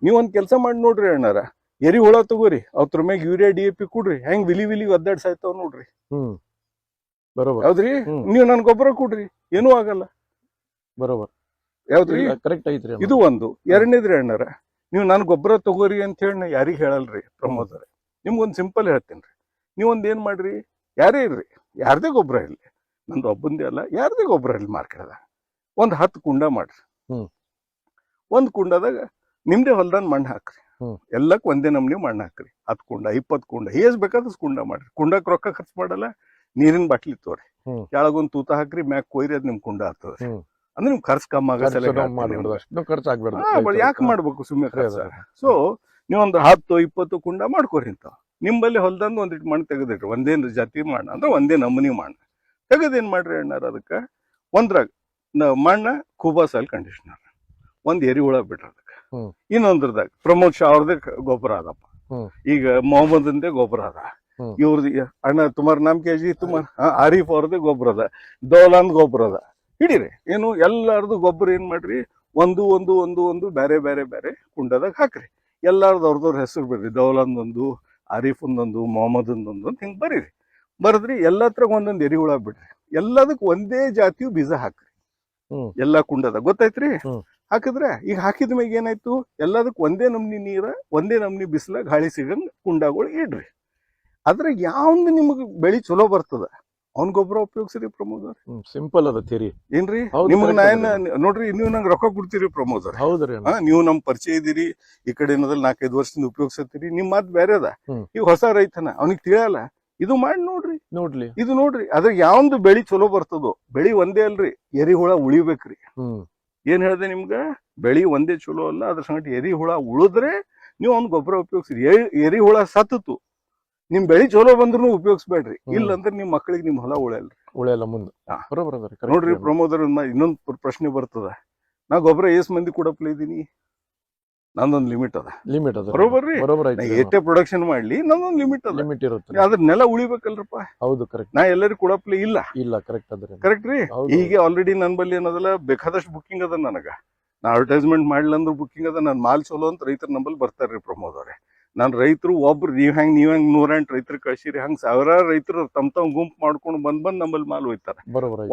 ನೀವೊಂದ್ ಕೆಲ್ಸ ಮಾಡಿ ನೋಡ್ರಿ ಅಣ್ಣಾರ, ಎರಿ ಹುಳ ತಗೋರಿ, ಅವ್ರ ಮ್ಯಾಗ ಯೂರಿಯಾ DAP ಕೊಡ್ರಿ, ಹೆಂಗ್ ವಿಲಿ ಒದ್ದಾಡ್ ಸಾಯ್ತಾವ ನೋಡ್ರಿ. ಯಾವ್ದ್ರಿ, ನೀವ್ ನನ್ ಗೊಬ್ಬರ ಕೊಡ್ರಿ, ಏನೂ ಆಗಲ್ಲ. ಬರೋಬರ್. ಯಾವ್ದ್ರಿ, ಕರೆಕ್ಟ್ ಐತ್ರಿ. ಇದು ಒಂದು. ಎರಡನೇದ್ರಿ ಅಣ್ಣಾರ, ನೀವು ನನ್ ಗೊಬ್ಬರ ತಗೋರಿ ಅಂತ ಹೇಳಿ ನಾ ಯಾರಿಗ್ ಹೇಳಲ್ರಿ ಪ್ರಮೋದರೇ. ನಿಮ್ಗೊಂದ್ ಸಿಂಪಲ್ ಹೇಳ್ತೇನ್ರಿ, ನೀವೊಂದ್ ಏನ್ ಮಾಡ್ರಿ, ಯಾರೇ ಇರ್ರಿ, ಯಾರ್ದೇ ಗೊಬ್ಬರ ಇರ್ಲಿ, ನಂದು ಒಬ್ಬಂದೇ ಅಲ್ಲ, ಯಾರ್ದೇ ಗೊಬ್ಬರ ಇರ್ಲಿ ಮಾರ್ಕೆಟ್ದಾಗ ಒಂದ್ 10 ಕುಂಡ ಮಾಡ್ರಿ. ಒಂದ್ ಕುಂಡದಾಗ ನಿಮ್ದೇ ಹೊಲ್ದಾನ್ ಮಣ್ಣು ಹಾಕ್ರಿ, ಎಲ್ಲಕ್ ಒಂದೇ ನಮ್ನಿ ಮಣ್ಣು ಹಾಕ್ರಿ. 10 ಕುಂಡ 20 ಕುಂಡ ಏಸ್ ಬೇಕಾದಷ್ಟು ಕುಂಡ ಮಾಡ್ರಿ. ಕುಂಡಕ್ ರೊಕ್ಕ ಖರ್ಚು ಮಾಡಲ್ಲ, ನೀರಿನ ಬಾಟ್ಲಿ ತೋರಿ, ಕೆಳಗೊಂದ್ ತೂತ ಹಾಕ್ರಿ, ಮ್ಯಾಕ್ ಕೊಯ್ರಿ, ಅದ್ ನಿಮ್ ಕುಂಡ ಆಗ್ತದ. ಅಂದ್ರೆ ನಿಮ್ ಖರ್ಚು ಕಮ್ಮಿ ಆಗಲ್ಲ. ಯಾಕೆ ಮಾಡ್ಬೇಕು ಸುಮ್ಮನೆ ಖರ್ಚು? ಸೊ ನೀವೊಂದು 10-20 ಕುಂಡ ಮಾಡ್ಕೋರಿ ಅಂತ. ನಿಂಬಲ್ಲಿ ಹೊಲ್ದಂದು ಒಂದಿಟ್ಟು ಮಣ್ಣು ತೆಗೆದಿಟ್ರಿ, ಒಂದೇನ್ ಜಾತಿ ಮಣ್ಣು ಅಂದ್ರೆ ಒಂದೇ ನಮೂನಿ ಮಣ್ಣು ತೆಗೆದೇನ್ ಮಾಡ್ರಿ ಅಣ್ಣಾರ, ಅದಕ್ಕ ಒಂದ್ರಾಗ ಮಣ್ಣ ಖೂಬಾ ಸಾಯಿಲ್ ಕಂಡೀಷನರ್, ಒಂದ್ ಎರಿಹುಳ ಬಿಡ್ರಿ ಅದಕ್ಕೆ. ಇನ್ನೊಂದ್ರದಾಗ ಪ್ರಮೋದ್ ಶಾ ಅವ್ರದೇ ಗೊಬ್ಬರ ಅದಪ್ಪ, ಈಗ ಮೊಹಮ್ಮದಂದೇ ಗೊಬ್ಬರ ಅದ, ಇವ್ರದ್ದು ಅಣ್ಣ ತುಮಾರ್ ನಾಮ್ ಕೆಜಿ ತುಮಾರ್ ಆರೀಫ್ ಅವ್ರದೇ ಗೊಬ್ಬರ ಅದ, ದೌಲಾಂದ್ ಗೊಬ್ಬರ ಅದ. ಹಿಡೀರಿ, ಏನು ಎಲ್ಲಾರ್ದು ಗೊಬ್ಬರ ಏನ್ ಮಾಡ್ರಿ, ಒಂದು ಒಂದು ಒಂದು ಒಂದು ಬೇರೆ ಬೇರೆ ಬೇರೆ ಕುಂಡದಾಗ ಹಾಕ್ರಿ. ಎಲ್ಲಾರ್ದು ಅವ್ರದವ್ರ ಹೆಸರು ಬಿಡ್ರಿ, ದೌಲಾಂದ್ ಒಂದು, ಆರೀಫಂದೊಂದು, ಮೊಹಮ್ಮದಂದೊಂದು ಅಂತ ಹಿಂಗ್ ಬರೀರಿ. ಬರದ್ರಿ ಎಲ್ಲತ್ರ ಒಂದೊಂದು ಎರಿಹುಳ ಬಿಡ್ರಿ, ಎಲ್ಲದಕ್ ಒಂದೇ ಜಾತಿಯು ಬೀಜ ಹಾಕ್ರಿ ಎಲ್ಲಾ ಕುಂಡದಾಗ. ಗೊತ್ತಾಯ್ತ್ರಿ? ಹಾಕಿದ್ರೆ ಈಗ ಹಾಕಿದ ಮ್ಯಾಗ ಏನಾಯ್ತು, ಎಲ್ಲದಕ್ ಒಂದೇ ನಮ್ನಿ ನೀರ, ಒಂದೇ ನಮ್ನಿ ಬಿಸಿಲ, ಗಾಳಿ ಸಿಗಂಗ್ ಕುಂಡಗಳು ಇಡ್ರಿ. ಆದ್ರೆ ಯಾವ್ದು ನಿಮಗ್ ಬೆಳಿ ಚಲೋ ಬರ್ತದ ಅವ್ನ್ ಗೊಬ್ಬರ ಉಪಯೋಗಿಸ್ರಿ ಪ್ರಮೋದ್. ಸಿಂಪಲ್ ಅದ ಥಿಯರಿ ಏನ್ರಿ? ನಿಮ್ಗ್ ನಾ ಏನ್ ನೋಡ್ರಿ, ನೀವು ನಂಗೆ ರೊಕ್ಕ ಕೊಡ್ತೀರಿ ಪ್ರಮೋದ್. ಹೌದ್ರಿ, ನೀವು ನಮ್ ಪರಿಚಯ ಇದೀರಿ, ಈ ಕಡೆ ಏನದಲ್ಲಿ 4-5 ವರ್ಷದಿಂದ ಉಪಯೋಗಿಸತ್ತೀರಿ, ನಿಮ್ ಮಾತ್ ಬೇರೆ ಅದ. ಈಗ ಹೊಸ ರೈತನ ಅವನಿಗೆ ತಿಳಿಯಲ್ಲ, ಇದು ಮಾಡಿ ನೋಡ್ರಿ, ಇದು ನೋಡ್ರಿ, ಅದ್ರ ಯಾವ್ದು ಬೆಳಿ ಚಲೋ ಬರ್ತದೋ. ಬೆಳಿ ಒಂದೇ ಅಲ್ರಿ, ಎರಿಹುಳ ಉಳಿಬೇಕ್ರಿ. ಏನ್ ಹೇಳ್ದೆ ನಿಮ್ಗ, ಬೆಳಿ ಒಂದೇ ಚಲೋ ಅಲ್ಲ, ಅದ್ರ ಸಂಗತಿ ಎರಿಹುಳ ಉಳಿದ್ರೆ ನೀವು ಅವ್ನ್ ಗೊಬ್ಬರ ಉಪಯೋಗಿಸ್ರಿ. ಎರಿಹುಳ ಸತ್ತು ನಿಮ್ ಬೆಳಿ ಚಲೋ ಬಂದ್ರು ಉಪಯೋಗಿಸ್ಬೇಡ್ರಿ, ಇಲ್ಲಂದ್ರೆ ನಿಮ್ ಮಕ್ಳಿಗೆ ನಿಮ್ ಹೊಲ ಉಳಿಯಲ್ಲ ಮುಂದೆ. ನೋಡ್ರಿ ಪ್ರಮೋದರ್, ಇನ್ನೊಂದ್ ಪ್ರಶ್ನೆ ಬರ್ತದ, ನಾ ಗೊಬ್ಬರ ಎಸ್ ಮಂದಿ ಕೊಡಪ್ಲ ಇದೀನಿ, ನಂದೊಂದ್ ಲಿಮಿಟ್ ಅದ. ಬರೋಬರ್ರಿ, ಏಟೇ ಪ್ರೊಡಕ್ಷನ್ ಮಾಡ್ಲಿ ನಂದೊಂದ್ ಲಿಮಿಟ್ ಇರುತ್ತೆ. ಅದ್ರ ನೆಲ ಉಳಿಬೇಕಲ್ರಪ್ಪ. ಹೌದು, ಕರೆಕ್ಟ್. ನಾ ಎಲ್ಲರಿಗೂ ಕೊಡಪ್ಲೆ ಇಲ್ಲ, ಕರೆಕ್ಟ್ ರೀ. ಈಗ ಆಲ್ರೆಡಿ ನನ್ ಬಲ್ಲಿ ಏನದಲ್ಲ, ಬೇಕಾದಷ್ಟು ಬುಕ್ಕಿಂಗ್ ಅದ ನನಗ. ನಾ ಅಡ್ವರ್ಟೈಸ್ಮೆಂಟ್ ಮಾಡ್ಲಿ ಅಂದ್ರೆ ಬುಕ್ಕಿಂಗ್ ಅದ. ನನ್ ಮಾಲ್ ಚಲೋ ಅಂತ ರೈತರ ನಂಬಲ್ಲಿ ಬರ್ತಾರ್ರಿ ಪ್ರಮೋದ್ ಅವ್ರೆ. ನಾನ್ ರೈತರು ಒಬ್ರು ನೀವ್ ಹೆಂಗ್ 108 ರೈತರು ಕಳ್ಸಿರಿ, ಹಂಗ್ ಸಾವಿರಾರು ರೈತರು ತಮ್ ಗುಂಪು ಮಾಡ್ಕೊಂಡು ಬಂದ್ ನಮ್ಮಲ್ಲಿ ಮಾಲ್ ಹೋಯ್ತಾರ.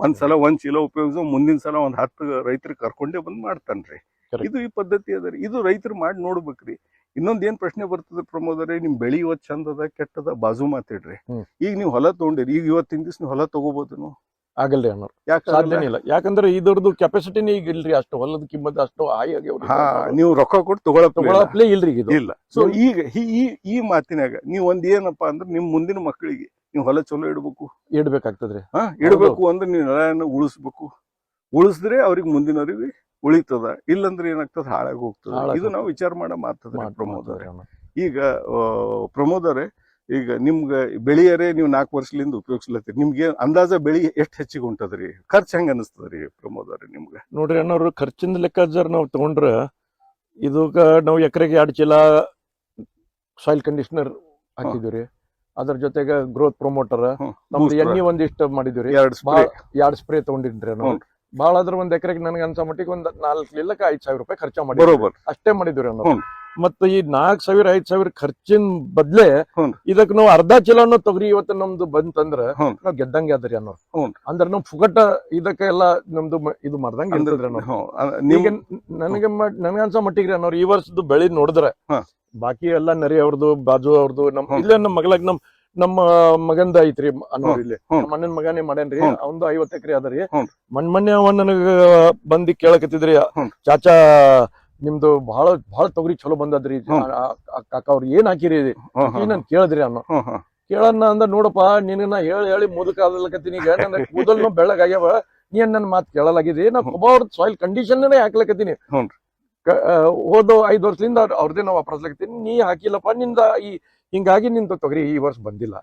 ಒಂದ್ಸಲ 1 ಚೀಲ ಉಪಯೋಗಿಸೋ, ಮುಂದಿನ ಸಲ ಒಂದ್ 10 ರೈತರು ಕರ್ಕೊಂಡೇ ಬಂದ್ ಮಾಡ್ತಾನ್ರಿ. ಇದು ಈ ಪದ್ಧತಿ ಅದರಿ. ಇದು ರೈತರು ಮಾಡಿ ನೋಡ್ಬೇಕ್ರಿ. ಇನ್ನೊಂದ್ ಏನ್ ಪ್ರಶ್ನೆ ಬರ್ತದೆ ಪ್ರಮೋದರೇ, ನಿಮ್ ಬೆಳಿ ಇವತ್ ಚಂದದ ಕೆಟ್ಟದ ಬಾಜು ಮಾತಿಡ್ರಿ. ಹ್ಮ್. ಈಗ ನೀವು ಹೊಲ ತಗೊಂಡಿರಿ, ಈಗ ಇವತ್ತಿನ ದಿವ್ಸ ನೀವು ಹೊಲ ತಗೋಬೋದೇನು? ಆಗಲ್ರಿ ಅನ್ನೋರು, ಯಾಕೆ ಸಾಧ್ಯನೇ ಇಲ್ಲ. ಯಾಕಂದ್ರೆ ಇದ್ರದ್ದು ಕೆಪಾಸಿಟಿನೇ ಈಗ ಇಲ್ರಿ, ಅಷ್ಟು ಹೊಲದ ಕಿಮ್ಮತ್ ಅಷ್ಟು ಹಾಯ್ ಆಗ್ಯಾವ್ರಿ. ನೀವು ರೊಕ್ಕ ಕೊಟ್ಟು ತಗೊಳಪ್ಲೇ ಇಲ್ರಿ ಇದು. ಇಲ್ಲ. ಸೊ ಈಗ ಈ ಮಾತಿನಾಗ ನೀವ್ ಒಂದ್ ಏನಪ್ಪಾ ಅಂದ್ರೆ ನಿಮ್ ಮುಂದಿನ ಮಕ್ಕಳಿಗೆ ನೀವು ಹೊಲ ಚಲೋ ಇಡ್ಬೇಕು, ಇಡ್ಬೇಕಾಗ್ತದ್ರಿ. ಇಡ್ಬೇಕು ಅಂದ್ರೆ ನೀವು ನೆಲನ ಉಳಿಸ್ಬೇಕು. ಉಳಿಸಿದ್ರೆ ಅವ್ರಿಗೆ ಮುಂದಿನವ್ರಿಗೆ ಉಳಿತದ, ಇಲ್ಲಂದ್ರೆ ಏನಾಗ್ತದ ಹಾಳಾಗಿ ಹೋಗ್ತದ. ಇದು ನಾವು ವಿಚಾರ ಮಾಡೋ ಮಾತದ ಪ್ರಮೋದರೇ. ಈಗ ಪ್ರಮೋದರೇ, ಈಗ ನಿಮ್ಗ ಬೆಳೆಯರೇ ನೀವು 4 ವರ್ಷದಿಂದ ಉಪಯೋಗಿಸ್ಲತ್ತೀರಿ, ನಿಮ್ಗೆ ಅಂದಾಜ ಬೆಳಿ ಎಷ್ಟ್ ಹೆಚ್ಚಿಗೆ ಉಂಟದ್ರಿ? ಖರ್ಚು ಹೆಂಗ ಅನಿಸ್ತದ್ರಿ ಪ್ರಮೋದರೇ ನಿಮ್ಗೆ? ನೋಡ್ರಿ ಅನ್ನೋರು, ಖರ್ಚಿನ ಲೆಕ್ಕಾಚಾರ ನಾವು ತಗೊಂಡ್ರ ಇದಕ್ಕ ನಾವು ಎಕರೆಗೆ 2 ಚೀಲ ಸಾಯಿಲ್ ಕಂಡೀಷನರ್ ಹಾಕಿದ್ವಿ. ಅದ್ರ ಜೊತೆಗೆ ಗ್ರೋತ್ ಪ್ರಮೋಟರ್, ನಮ್ದು ಎಣ್ಣೆ ಒಂದಿಷ್ಟು ಮಾಡಿದ್ವಿ. 2 ಸ್ಪ್ರೇ ತಗೊಂಡಿದ್ರಿ ನಾವು. ಬಾಳ ಅದ್ರ ಒಂದ್ ಎಕರೆಗೆ ನನಗೆ ಅನ್ಸೋ ಮಟ್ಟಿಗೆ ಒಂದ್ 4 ಇಲ್ಲಕ 5,000 ರೂಪಾಯಿ ಖರ್ಚ ಮಾಡಿ ಅಷ್ಟೇ ಮಾಡಿದ್ವಿ ಅನ್ನೋ. ಮತ್ತ ಈ 4,000 5,000 ಖರ್ಚಿನ ಬದ್ಲೆ ಇದಕ್ ನಾವು ಅರ್ಧ ಚೀಲನು ತೊಗರಿ ಇವತ್ತು ನಮ್ದು ಬಂತಂದ್ರ ನಾವ್ ಗೆದ್ದಂಗೆ ಅದ್ರಿ ಅನ್ನೋ. ಅಂದ್ರ ನಾವ್ ಫುಗಟ ಇದಕ್ಕೆ ಎಲ್ಲ ನಮ್ದು ಇದು ಮಾಡ್ದಂಗ ಇರ್ತದ್ರಿ ಅನ್ನೋ. ಈಗ ನನಗೆ ಅನ್ಸೋ ಮಟ್ಟಿಗೆ ಅನ್ನೋರು ಈ ವರ್ಷದ್ದು ಬೆಳಿ ನೋಡಿದ್ರೆ ಬಾಕಿ ಎಲ್ಲಾ ನರಿ ಅವ್ರದ್ದು, ಬಾಜು ಅವ್ರದ್ದು, ಇಲ್ಲೇ ನಮ್ಮ ಮಗಳಾಗ ನಮ್ಮ ಮಗಂದ ಐತ್ರಿ ಅನ್ನೋರು. ಇಲ್ಲಿ ನಮ್ಮ ಅಣ್ಣನ ಮಗನೇ ಮಾಡೇನ್ರಿ, ಅವಂದು 50 ಎಕರೆ ಅದರಿ. ಮೊನ್ನೆ ಅವ ನನಗ ಬಂದಿ ಕೇಳಕತ್ತಿದ್ರಿ, ಚಾಚಾ ನಿಮ್ದು ಬಹಳ ತೊಗರಿ ಚಲೋ ಬಂದದ್ರಿ ಕಾಕ, ಅವ್ರು ಏನ್ ಹಾಕಿರಿ ನನ್ ಕೇಳಿದ್ರಿ ಅನ್ನೋ. ಕೇಳನ್ನ ಅಂದ, ನೋಡಪ್ಪ ನಿನ್ನ ಹೇಳಿ ಮುದುಕ ಅದಲಕತ್ತೀನಿ, ಈಗ ನನ್ನ ಕೂದಲ್ನು ಬೆಳ್ಳಗಾಗ್ಯಾವ, ನೀನ್ ನನ್ ಮಾತ್ ಕೇಳಲಾಗಿದಿ. ನಾ ಅವ್ರ ಸಾಯಿಲ್ ಕಂಡೀಷನ್ ಹಾಕ್ಲಕತ್ತೀನಿ. ಹೋದ 5 ವರ್ಷದಿಂದ ಅವ್ರದೇ ನಾವು ವಾಪರ್ಸ್ಲಕತ್ತೀನಿ, ನೀ ಹಾಕಿಲ್ಲಪ್ಪ, ನಿಂದ ಹಿಂಗಾಗಿ ನಿಂದ ತೊಗರಿ ಈ ವರ್ಷ ಬಂದಿಲ್ಲ.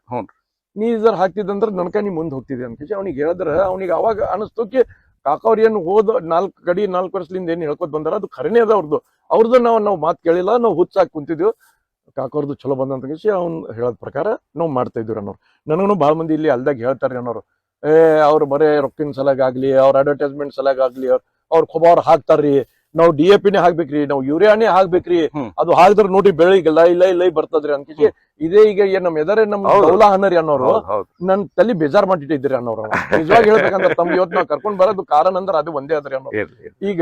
ನೀ ಇದರ ಹಾಕ್ತಿದಂದ್ರ ನನ್ಕ ನೀ ಮುಂದ್ ಹೋಗ್ತಿದ್ದೆ ಅಂತ ಅವ್ನಿಗೆ ಹೇಳಿದ್ರ, ಅವ್ನಿಗೆ ಅವಾಗ ಅನಿಸ್ತೋಕೆ ಕಾಕ ಅವ್ರ ಏನು ಹೋದ 4 ವರ್ಷದಿಂದ ಏನ್ ಹೇಳ್ಕೊತ ಬಂದಾರ ಅದು ಖರೇನೆ ಅದ. ಅವ್ರದ್ದು ನಾವು ಮಾತು ಕೇಳಿಲ್ಲ, ನಾವು ಹುಚ್ಚಾಗಿ ಕುಂತಿದ್ವಿ. ಕಾಕೋರ್ದು ಚಲೋ ಬಂದಂತ ಅವ್ನು ಹೇಳೋದ್ ಪ್ರಕಾರ ನಾವು ಮಾಡ್ತಾ ಇದ್ವಿ ಅನ್ನೋರು. ನನಗೂ ಬಾಳ ಮಂದಿ ಇಲ್ಲಿ ಅಲ್ದಾಗ ಹೇಳ್ತಾರೆ ಅನ್ನೋರು, ಅವ್ರು ಬರೇ ರೊಕ್ಕಿನ ಸಲಾಗಾಗ್ಲಿ, ಅವ್ರ ಅಡ್ವರ್ಟೈಸ್ಮೆಂಟ್ ಸಲಾಗಾಗ್ಲಿ, ಅವ್ರ ಖೊಬಾರ್ ಹಾಕ್ತಾರ್ರಿ, ನಾವು DAPನೇ ಹಾಕ್ಬೇಕ್ರಿ, ನಾವು ಯೂರಿಯಾನೇ ಹಾಕ್ಬೇಕ್ರಿ, ಅದು ಹಾಕಿದ್ರ ನೋಡಿ ಬೆಳಿಗ್ಗೆಲ್ಲ ಲೈ ಬರ್ತದ್ರಿ ಅಂತ ಇದೇ ಈಗ ನಮ್ ಎದರೆ ನಮ್ ದೌಲಾ ಅನ್ನರಿ ಅನ್ನೋರು ನನ್ ತಲೆ ಬೇಜಾರ್ ಮಾಡಿಟ್ಟಿದ್ರಿ ಅನ್ನೋರು. ನಿಜವಾಗಿ ಹೇಳ್ಬೇಕಂದ್ರ ತಮ್ಗೆ ಇವತ್ತು ನಾವು ಕರ್ಕೊಂಡ್ ಬರೋದು ಕಾರಣ ಅಂದ್ರೆ ಅದು ಒಂದೇ ಅದ್ರಿ ಅನ್ನೋ. ಈಗ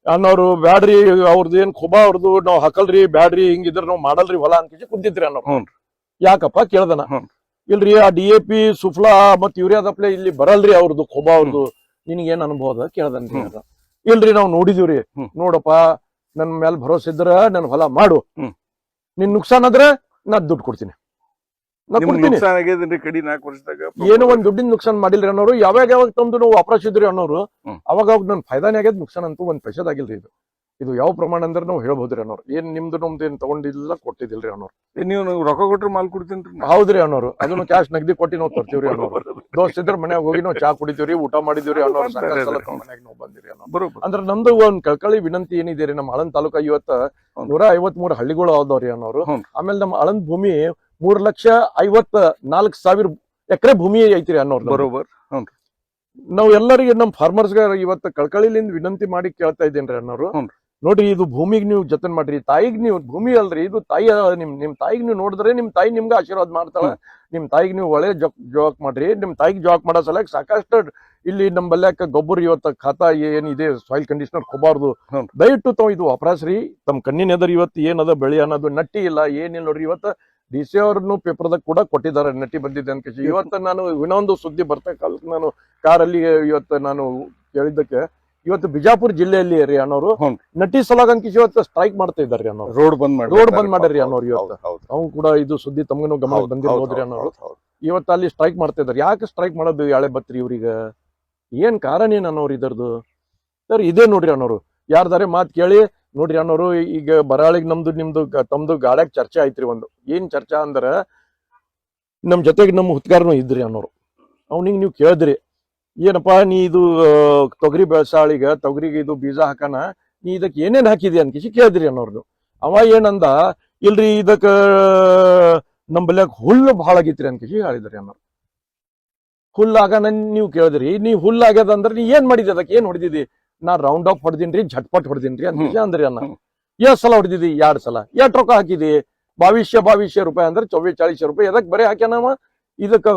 ಅನ್ನೋರು ಬ್ಯಾಡ್ರಿ ಅವ್ರದ್ದು ಏನ್ ಖುಬಾ ಅವ್ರದ್ದು ನಾವ್ ಹಾಕಲ್ರಿ, ಬ್ಯಾಡ್ರಿ ಹಿಂಗಿದ್ರ ನಾವ್ ಮಾಡಲ್ರಿ ಹೊಲ ಅಂತ ಕುಂತಿದ್ರಿ ಅನ್ನೋರು. ಯಾಕಪ್ಪ ಕೇಳ್ದನ, ಇಲ್ರಿ ಆ DAP ಸುಫ್ಲಾ ಮತ್ ಯೂರಿಯಾದಪ್ಲೆ ಇಲ್ಲಿ ಬರಲ್ರಿ ಅವ್ರದ್ದು ಖುಬಾ ಅವ್ರದ್ದು, ನಿನ್ಗೆ ಏನ್ ಅನುಭವ ಅದ ಕೇಳ್ದನ್ರಿ. ಇಲ್ರಿ ನಾವ್ ನೋಡಿದಿವ್ರಿ, ನೋಡಪ್ಪ ನನ್ ಮೇಲೆ ಭರೋಸೆ ಇದ್ರ ನನ್ ಹೊಲ ಮಾಡು, ನಿನ್ ನುಕ್ಸಾನ್ ಆದ್ರೆ ನಾ ದುಡ್ಡು ಕೊಡ್ತೀನಿ. ಏನೋ ಒಂದ್ ದುಡ್ಡಿನ ನುಕ್ಸಾನ್ ಮಾಡಿಲ್ರಿ ಅನ್ನೋರು. ಯಾವಾಗ ತಂದು ನಾವು ವಾಪರಸಿದ್ರಿ ಅನ್ನೋರು, ಅವಾಗ ನನ್ ಫೈದಾನೇ ಆಗ್ಯದ, ನುಕ್ಸಾನ್ ಅಂತೂ ಒಂದ್ ಪೈಸದಾಗಿಲ್ರಿ. ಇದು ಯಾವ ಪ್ರಮಾಣ ಅಂದ್ರೆ ನಾವು ಹೇಳ್ಬೋದ್ರಿ ಅನ್ನೋರು. ಏನ್ ನಿಮ್ದು ಏನ್ ತಗೊಂಡಿಲ್ಲ ಕೊಟ್ಟಿದಿಲ್ರಿ ಅನ್ನೋರು. ನೀವು ರೊಕ್ಕ ಕೊಟ್ರೆ ಮಾಲ್ ಕೊಡ್ತೀನಿ. ಹೌದ್ರಿ ಅನ್ನೋರು, ಅದನ್ನು ಕ್ಯಾಶ್ ನಗದಿ ಕೊಟ್ಟಿ ನಾವು ತರ್ತೀವ್ರಿ ಅನ್ನೋರು. ದೋಸ್ತ ಇದ್ರ ಮನ್ಯಾಗ ಹೋಗಿ ನಾವು ಚಾ ಕುಡಿತೀವ್ರಿ, ಊಟ ಮಾಡಿದಿವ್ರಿ ಅನ್ನೋರು. ಮನ್ಯಾಗ ನಾವು ಬಂದಿರಿ ಅನ್ನೋ. ಅಂದ್ರೆ ನಮ್ದು ಒಂದ್ ಕಳ್ಕಳಿ ವಿನಂತಿ ಏನಿದೆ ರೀ, ನಮ್ಮ ಆಳಂದ್ ತಾಲೂಕ ಇವತ್ತ 153 ಹಳ್ಳಿಗಳು ಆದವ್ರಿ ಅನ್ನೋರು. ಆಮೇಲೆ ನಮ್ಮ ಆಳಂದ್ ಭೂಮಿ 3,54,000 ಎಕರೆ ಭೂಮಿ ಐತ್ರಿ ಅನ್ನೋರು. ಬರೋಬರ್. ನಾವ್ ಎಲ್ಲರಿಗೆ ನಮ್ ಫಾರ್ಮರ್ಸ್ ಇವತ್ತು ಕಳ್ಕಳಿಲಿಂದ ವಿನಂತಿ ಮಾಡಿ ಕೇಳ್ತಾ ಇದ್ದೇನ್ರಿ ಅನ್ನೋರು. ನೋಡ್ರಿ, ಇದು ಭೂಮಿಗೆ ನೀವು ಜತನ್ ಮಾಡ್ರಿ, ತಾಯಿಗ್ ನೀವು ಭೂಮಿ ಅಲ್ರಿ, ಇದು ತಾಯಿ. ನಿಮ್ ತಾಯಿಗ್ ನೀವು ನೋಡಿದ್ರೆ ನಿಮ್ ತಾಯಿ ನಿಮ್ಗೆ ಆಶೀರ್ವಾದ ಮಾಡ್ತಾಳ. ನಿಮ್ ತಾಯಿಗ್ ನೀವು ಒಳ್ಳೆ ಜೋಕ್ ಮಾಡ್ರಿ. ನಿಮ್ ತಾಯಿಗ್ ಜೋಕ್ ಮಾಡೋ ಸಲಕ್ ಸಾಕಷ್ಟು ಇಲ್ಲಿ ನಮ್ ಬಲ್ಯಾಕ ಗೊಬ್ಬರ ಇವತ್ತ ಖಾತಾ ಏನಿದೆ ಸಾಯಿಲ್ ಕಂಡೀಷನರ್ ಕೊಬಾರ್ದು, ದಯವಿಟ್ಟು ತಾವ್ ಇದು ವಾಪರಾಸ್ರಿ. ತಮ್ ಕಣ್ಣಿನ ಎದರ್ ಇವತ್ತು ಏನದ ಬೆಳಿ ಅನ್ನೋದು ನಟ್ಟಿ ಇಲ್ಲ, ಏನಿಲ್ಲ ನೋಡ್ರಿ. ಇವತ್ತ DC ಅವ್ರನ್ನು ಪೇಪರ್ದಾಗ ಕೂಡ ಕೊಟ್ಟಿದ್ದಾರೆ, ನಟ್ಟಿ ಬಂದಿದೆ ಅಂತ. ಇವತ್ತ ನಾನು ಇನ್ನೊಂದು ಸುದ್ದಿ ಬರ್ತಾ ಕಾಲಕ್ಕೆ ನಾನು ಕಾರಲ್ಲಿ ಇವತ್ತು ನಾನು ಕೇಳಿದ್ದಕ್ಕೆ, ಇವತ್ತು ಬಿಜಾಪುರ ಜಿಲ್ಲೆಯಲ್ಲಿ ರೀ ಅನ್ನೋರು ನಟಿ ಸಲಾಗ ಅಂಕಿಸಿ ಇವತ್ತು ಸ್ಟ್ರೈಕ್ ಮಾಡ್ತಾ ಇದ್ದಾರೆ ಅನ್ನೋರು. ರೋಡ್ ಬಂದ್ ಮಾಡ್ರಿ ಅನ್ನೋರು. ಇವತ್ತು ಅವ್ನು ಕೂಡ ಇದು ಸುದ್ದಿ ತಮಗನು ಗಮನ ಬಂದಿರೋದ್ರಿ ಅನ್ನೋರು. ಇವತ್ತು ಅಲ್ಲಿ ಸ್ಟ್ರೈಕ್ ಮಾಡ್ತಾ ಇದ್ದಾರೆ. ಯಾಕೆ ಸ್ಟ್ರೈಕ್ ಮಾಡೋದು ಯಾಳೆ ಬತ್ರಿ ಇವ್ರೀಗ? ಏನ್ ಕಾರಣ ಏನ್ ಅನ್ನೋರು ಇದರ್ದು? ಸರ್ ಇದೇ ನೋಡ್ರಿ ಅನ್ನೋರು. ಯಾರ್ದಾರೆ ಮಾತ್ ಕೇಳಿ ನೋಡ್ರಿ ಅನ್ನೋರು. ಈಗ ಬರಾಳಿಗ್ ನಿಮ್ದು ತಮ್ದು ಗಾಡ್ಯಾಗ ಚರ್ಚೆ ಆಯ್ತ್ರಿ. ಒಂದು ಏನ್ ಚರ್ಚೆ ಅಂದ್ರ, ನಮ್ ಜೊತೆಗೆ ನಮ್ಮ ಹುತ್ಗಾರನು ಇದ್ರಿ ಅನ್ನೋರು. ಅವ್ನಿಗೆ ನೀವು ಕೇಳಿದ್ರಿ, ಏನಪ್ಪಾ ನೀ ಇದು ತೊಗರಿ ಬೆಳ್ಸಾಳಿಗ ತೊಗರಿಗೆ ಇದು ಬೀಜ ಹಾಕನ, ನೀ ಇದಕ್ ಏನೇನ್ ಹಾಕಿದಿ ಅನ್ಕಿಸಿ ಕೇಳಿದ್ರಿ ಅನ್ನೋರ್ದು. ಅವ ಏನಂದ, ಇಲ್ರಿ ಇದಕ್ಕ ನಮ್ ಬಲ್ಯಾಗ ಹುಲ್ಲು ಬಹಳ ಆಗಿತ್ರಿ ಅನ್ಕಿಸಿ ಹೇಳಿದ್ರಿ ಅನ್ನೋರು. ಹುಲ್ಲಾಗನ ನೀವು ಕೇಳಿದ್ರಿ, ನೀ ಹುಲ್ಲಾಗ್ಯದ ಅಂದ್ರೆ ನೀ ಏನ್ ಮಾಡಿದಿ, ಅದಕ್ಕೆ ಏನ್ ಹೊಡೆದಿದಿ? ನಾ ರೌಂಡ್ ಆಫ್ ಹೊಡೆದಿನ್ರಿ, ಝಟ್ಪಟ್ ಹೊಡೆದಿನ್ರಿ ಅನ್ಕಿಸಿ ಅಂದ್ರಿ ಅನ್ನ. ಎಷ್ಟ್ ಸಲ ಹೊಡೆದಿದಿ? 2 ಸಲ. ಎಷ್ಟ್ ರೊಕ್ಕ ಹಾಕಿದಿ? 2200 ರೂಪಾಯಿ ಅಂದ್ರೆ 44 ರೂಪಾಯಿ. ಎದಕ್ ಬರೀ ಹಾಕ್ಯಾನವ? ಇದಕ್ಕ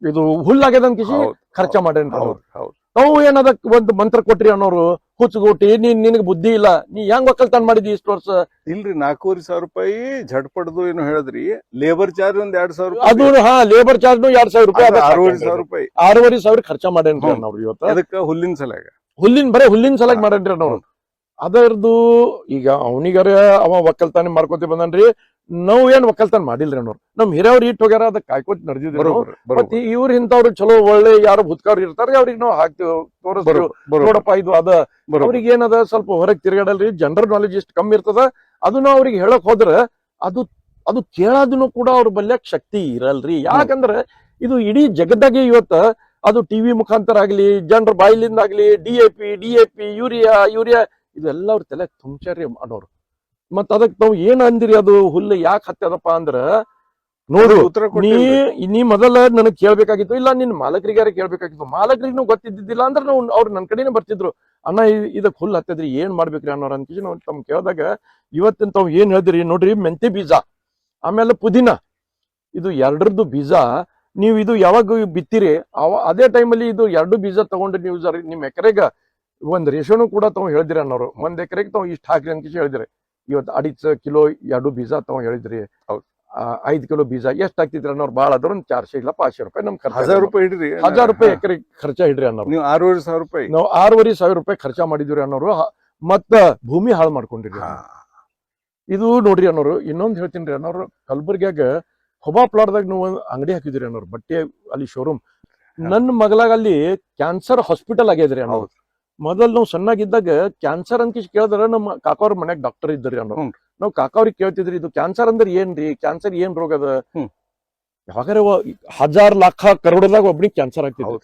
ಇದು ಹುಲ್ಲಾಗ್ಯದಂತ ಕಿಸಿ ಖರ್ಚ ಮಾಡೇನ್ರಿ ಅವ್ರು. ನಾವು ಏನದ ಒಂದ್ ಮಂತ್ರ ಕೊಟ್ರಿ ಅನ್ನೋರು ಹುಚ್ಚುಗೋಟಿ ನಿನಗ್ ಬುದ್ಧಿ ಇಲ್ಲ, ನೀ ಹೆಂಗ್ ಒಕ್ಕಲ್ತನ ಮಾಡಿದಿ ಇಷ್ಟು ವರ್ಷ? ಇಲ್ರಿ 4,500 ರೂಪಾಯಿ ಝಟ್ಪಡ್ದು ಏನು ಹೇಳಿದ್ರಿ, ಲೇಬರ್ ಚಾರ್ಜ್ ಒಂದ್ 2,000 ಅದು ಲೇಬರ್ ಚಾರ್ಜ್ 2,000 ರೂಪಾಯಿ, 6,500 ರೂಪಾಯಿ, 6,500 ಖರ್ಚ ಮಾಡೇನ್ರಿ ಅನ್ನೋರು ಇವತ್ತು. ಅದಕ್ಕ ಹುಲ್ಲಿನ ಸಲಾಗ ಬರೇ ಹುಲ್ಲಿನ ಸಲಾಗಿ ಮಾಡೇನ್ರಿ ಅನ್ನೋರು. ಅದರದ್ದು ಈಗ ಅವನಿಗಾರ ಅವ ಒಕ್ಕಲ್ತಾನೆ ಮಾಡ್ಕೊತಿ ಬಂದನ್ರಿ, ನಾವ್ ಏನ್ ಒಕ್ಕಲ್ತಾನ ಮಾಡಿಲ್ರಿ ಅನ್ನೋರು. ನಮ್ ಹಿರಿಯವ್ರು ಇಟ್ಟು ಹೋಗ್ಯಾರ, ಅದಕ್ಕೆ ಕಾಯ್ಕೋತ್ ನಡೆದಿದ್ರು. ಮತ್ತೆ ಇವ್ರ ಇಂಥವ್ರು ಚಲೋ ಒಳ್ಳೆ ಯಾರು ಭೂತ್ಕಾವ್ರು ಇರ್ತಾರ, ಅವ್ರಿಗೆ ನಾವು ಹಾಕ್ತಿವ್ ತೋರಿಸ್ತೀವಿ, ನೋಡಪ್ಪ ಇದು ಅದ. ಅವ್ರಿಗೆ ಏನದ ಸ್ವಲ್ಪ ಹೊರಗ್ ತಿರ್ಗಾಡಲ್ರಿ, ಜನರಲ್ ನಾಲೆಜ್ ಇಷ್ಟು ಕಮ್ಮಿ ಇರ್ತದ. ಅದನ್ನ ಅವ್ರಿಗೆ ಹೇಳಕ್ ಹೋದ್ರ ಅದು ಕೇಳೋದನ್ನು ಕೂಡ ಅವ್ರ ಬಲ್ಯಕ್ ಶಕ್ತಿ ಇರಲ್ರಿ. ಯಾಕಂದ್ರೆ ಇದು ಇಡೀ ಜಗತ್ತಾಗೆ ಇವತ್ತ ಅದು ಟಿವಿ ಮುಖಾಂತರ ಆಗ್ಲಿ, ಜನರ ಬಾಯಿಲಿಂದ ಆಗ್ಲಿ, ಡಿಎಪಿ ಯೂರಿಯಾ ಇದೆಲ್ಲ ಅವ್ರ ತಲೆ ತುಂಬ್ಚಾರಿ ಮಾಡೋರು. ಮತ್ ಅದಕ್ ನಾವ್ ಏನ್ ಅಂದಿರಿ, ಅದು ಹುಲ್ಲು ಯಾಕೆ ಹತ್ತದಪ್ಪ ಅಂದ್ರ, ನೋಡು ನೀ ಮೊದಲ ನನಗ್ ಕೇಳ್ಬೇಕಾಗಿತ್ತು, ಇಲ್ಲ ನಿನ್ ಮಾಲಕರಿಗಾರ ಕೇಳ್ಬೇಕಾಗಿತ್ತು. ಮಾಲಕರಿಗೂ ಗೊತ್ತಿದ್ದಿಲ್ಲ ಅಂದ್ರೆ ನಾವು ಅವ್ರು ನನ್ ಕಡೆನೆ ಬರ್ತಿದ್ರು, ಅಣ್ಣ ಇದಕ್ ಹುಲ್ಲು ಹತ್ತದ್ರಿ ಏನ್ ಮಾಡ್ಬೇಕ್ರಿ ಅನ್ನೋರ್ ಅಂತ ನಾವು ತಮ್ ಕೇಳಿದಾಗ ಇವತ್ತಿನ ತಾವ್ ಏನ್ ಹೇಳಿದ್ರಿ ನೋಡ್ರಿ, ಮೆಂತೆ ಬೀಜ ಆಮೇಲೆ ಪುದೀನ, ಇದು ಎರಡರದ್ದು ಬೀಜ ನೀವು ಇದು ಯಾವಾಗ ಬಿತ್ತಿರಿ ಅದೇ ಟೈಮಲ್ಲಿ ಇದು 2 ಬೀಜ ತಗೊಂಡು ನೀವು ನಿಮ್ ಎಕರೆಗ ಒಂದ್ ರೇಷನು ಕೂಡ ತಾವ್ ಹೇಳಿದ್ರಿ ಅನ್ನೋರು. 1 ಎಕರೆಗೆ ತಾವ್ ಇಷ್ಟ ಹಾಕ್ರಿ ಅಂತ ಹೇಳಿದ್ರಿ. ಇವತ್ತು 2.5 ಕಿಲೋ 2 ಬೀಜ ತಾವ್ ಹೇಳಿದ್ರಿ. 5 ಕಿಲೋ ಬೀಜ ಎಷ್ಟ್ ಆಗ್ತಿದ್ರಿ ಅನ್ನೋರು? ಬಾಳ ಅದ್ರ ಒಂದ್ 400 ಇಲ್ಲ 500 ರೂಪಾಯಿ ನಮ್ ಖರ್ಚು. 1000 ರೂಪಾಯಿ ಹಿಡ್ರಿ, 1000 ರೂಪಾಯಿ ಎಕರೆ ಖರ್ಚ ಹಿಡ್ರಿ ಅನ್ನೋರು. ನೀವು 6,500 ರೂಪಾಯಿ, ನಾವು 6,500 ರೂಪಾಯಿ ಖರ್ಚ ಮಾಡಿದ್ವಿ ಅನ್ನೋರು. ಮತ್ತ ಭೂಮಿ ಹಾಳು ಮಾಡ್ಕೊಂಡಿರಿ ಇದು ನೋಡ್ರಿ ಅನ್ನೋರು. ಇನ್ನೊಂದ್ ಹೇಳ್ತೀನಿ ರೀ ಅನ್ನೋರು, ಕಲಬುರ್ಗಿಯಾಗ ಹೊಬಾ ಪ್ಲಾಟ್ದಾಗ ನೀವು ಅಂಗಡಿ ಹಾಕಿದ್ರಿ ಅನ್ನೋರು, ಬಟ್ಟೆ ಅಲ್ಲಿ ಶೋರೂಮ್. ನನ್ನ ಮಗಳಾಗ ಅಲ್ಲಿ ಕ್ಯಾನ್ಸರ್ ಹಾಸ್ಪಿಟಲ್ ಆಗ್ಯದ್ರಿ ಅನ್ನೋರು. ಮೊದಲ್ ನಾವು ಸಣ್ಣಾಗಿದ್ದಾಗ ಕ್ಯಾನ್ಸರ್ ಅಂತ ಕೇಳಿದ್ರ ನಮ್ಮ ಕಾಕವ್ರ ಮನ್ಯಾಗ ಡಾಕ್ಟರ್ ಇದ್ರಿ ಅನ್ನೋ. ನಾವ್ ಕಾಕವ್ರಿಗೆ ಕೇಳ್ತಿದ್ರಿ, ಇದು ಕ್ಯಾನ್ಸರ್ ಅಂದ್ರೆ ಏನ್ರಿ, ಕ್ಯಾನ್ಸರ್ ಏನ್ ರೋಗ ಅದ? ಯಾವಾಗಾರ 1000 ಲಕ್ಷ ಕರೋಡದಾಗ ಒಬ್ನಿಗೆ ಕ್ಯಾನ್ಸರ್ ಆಗ್ತಿದ್ರು.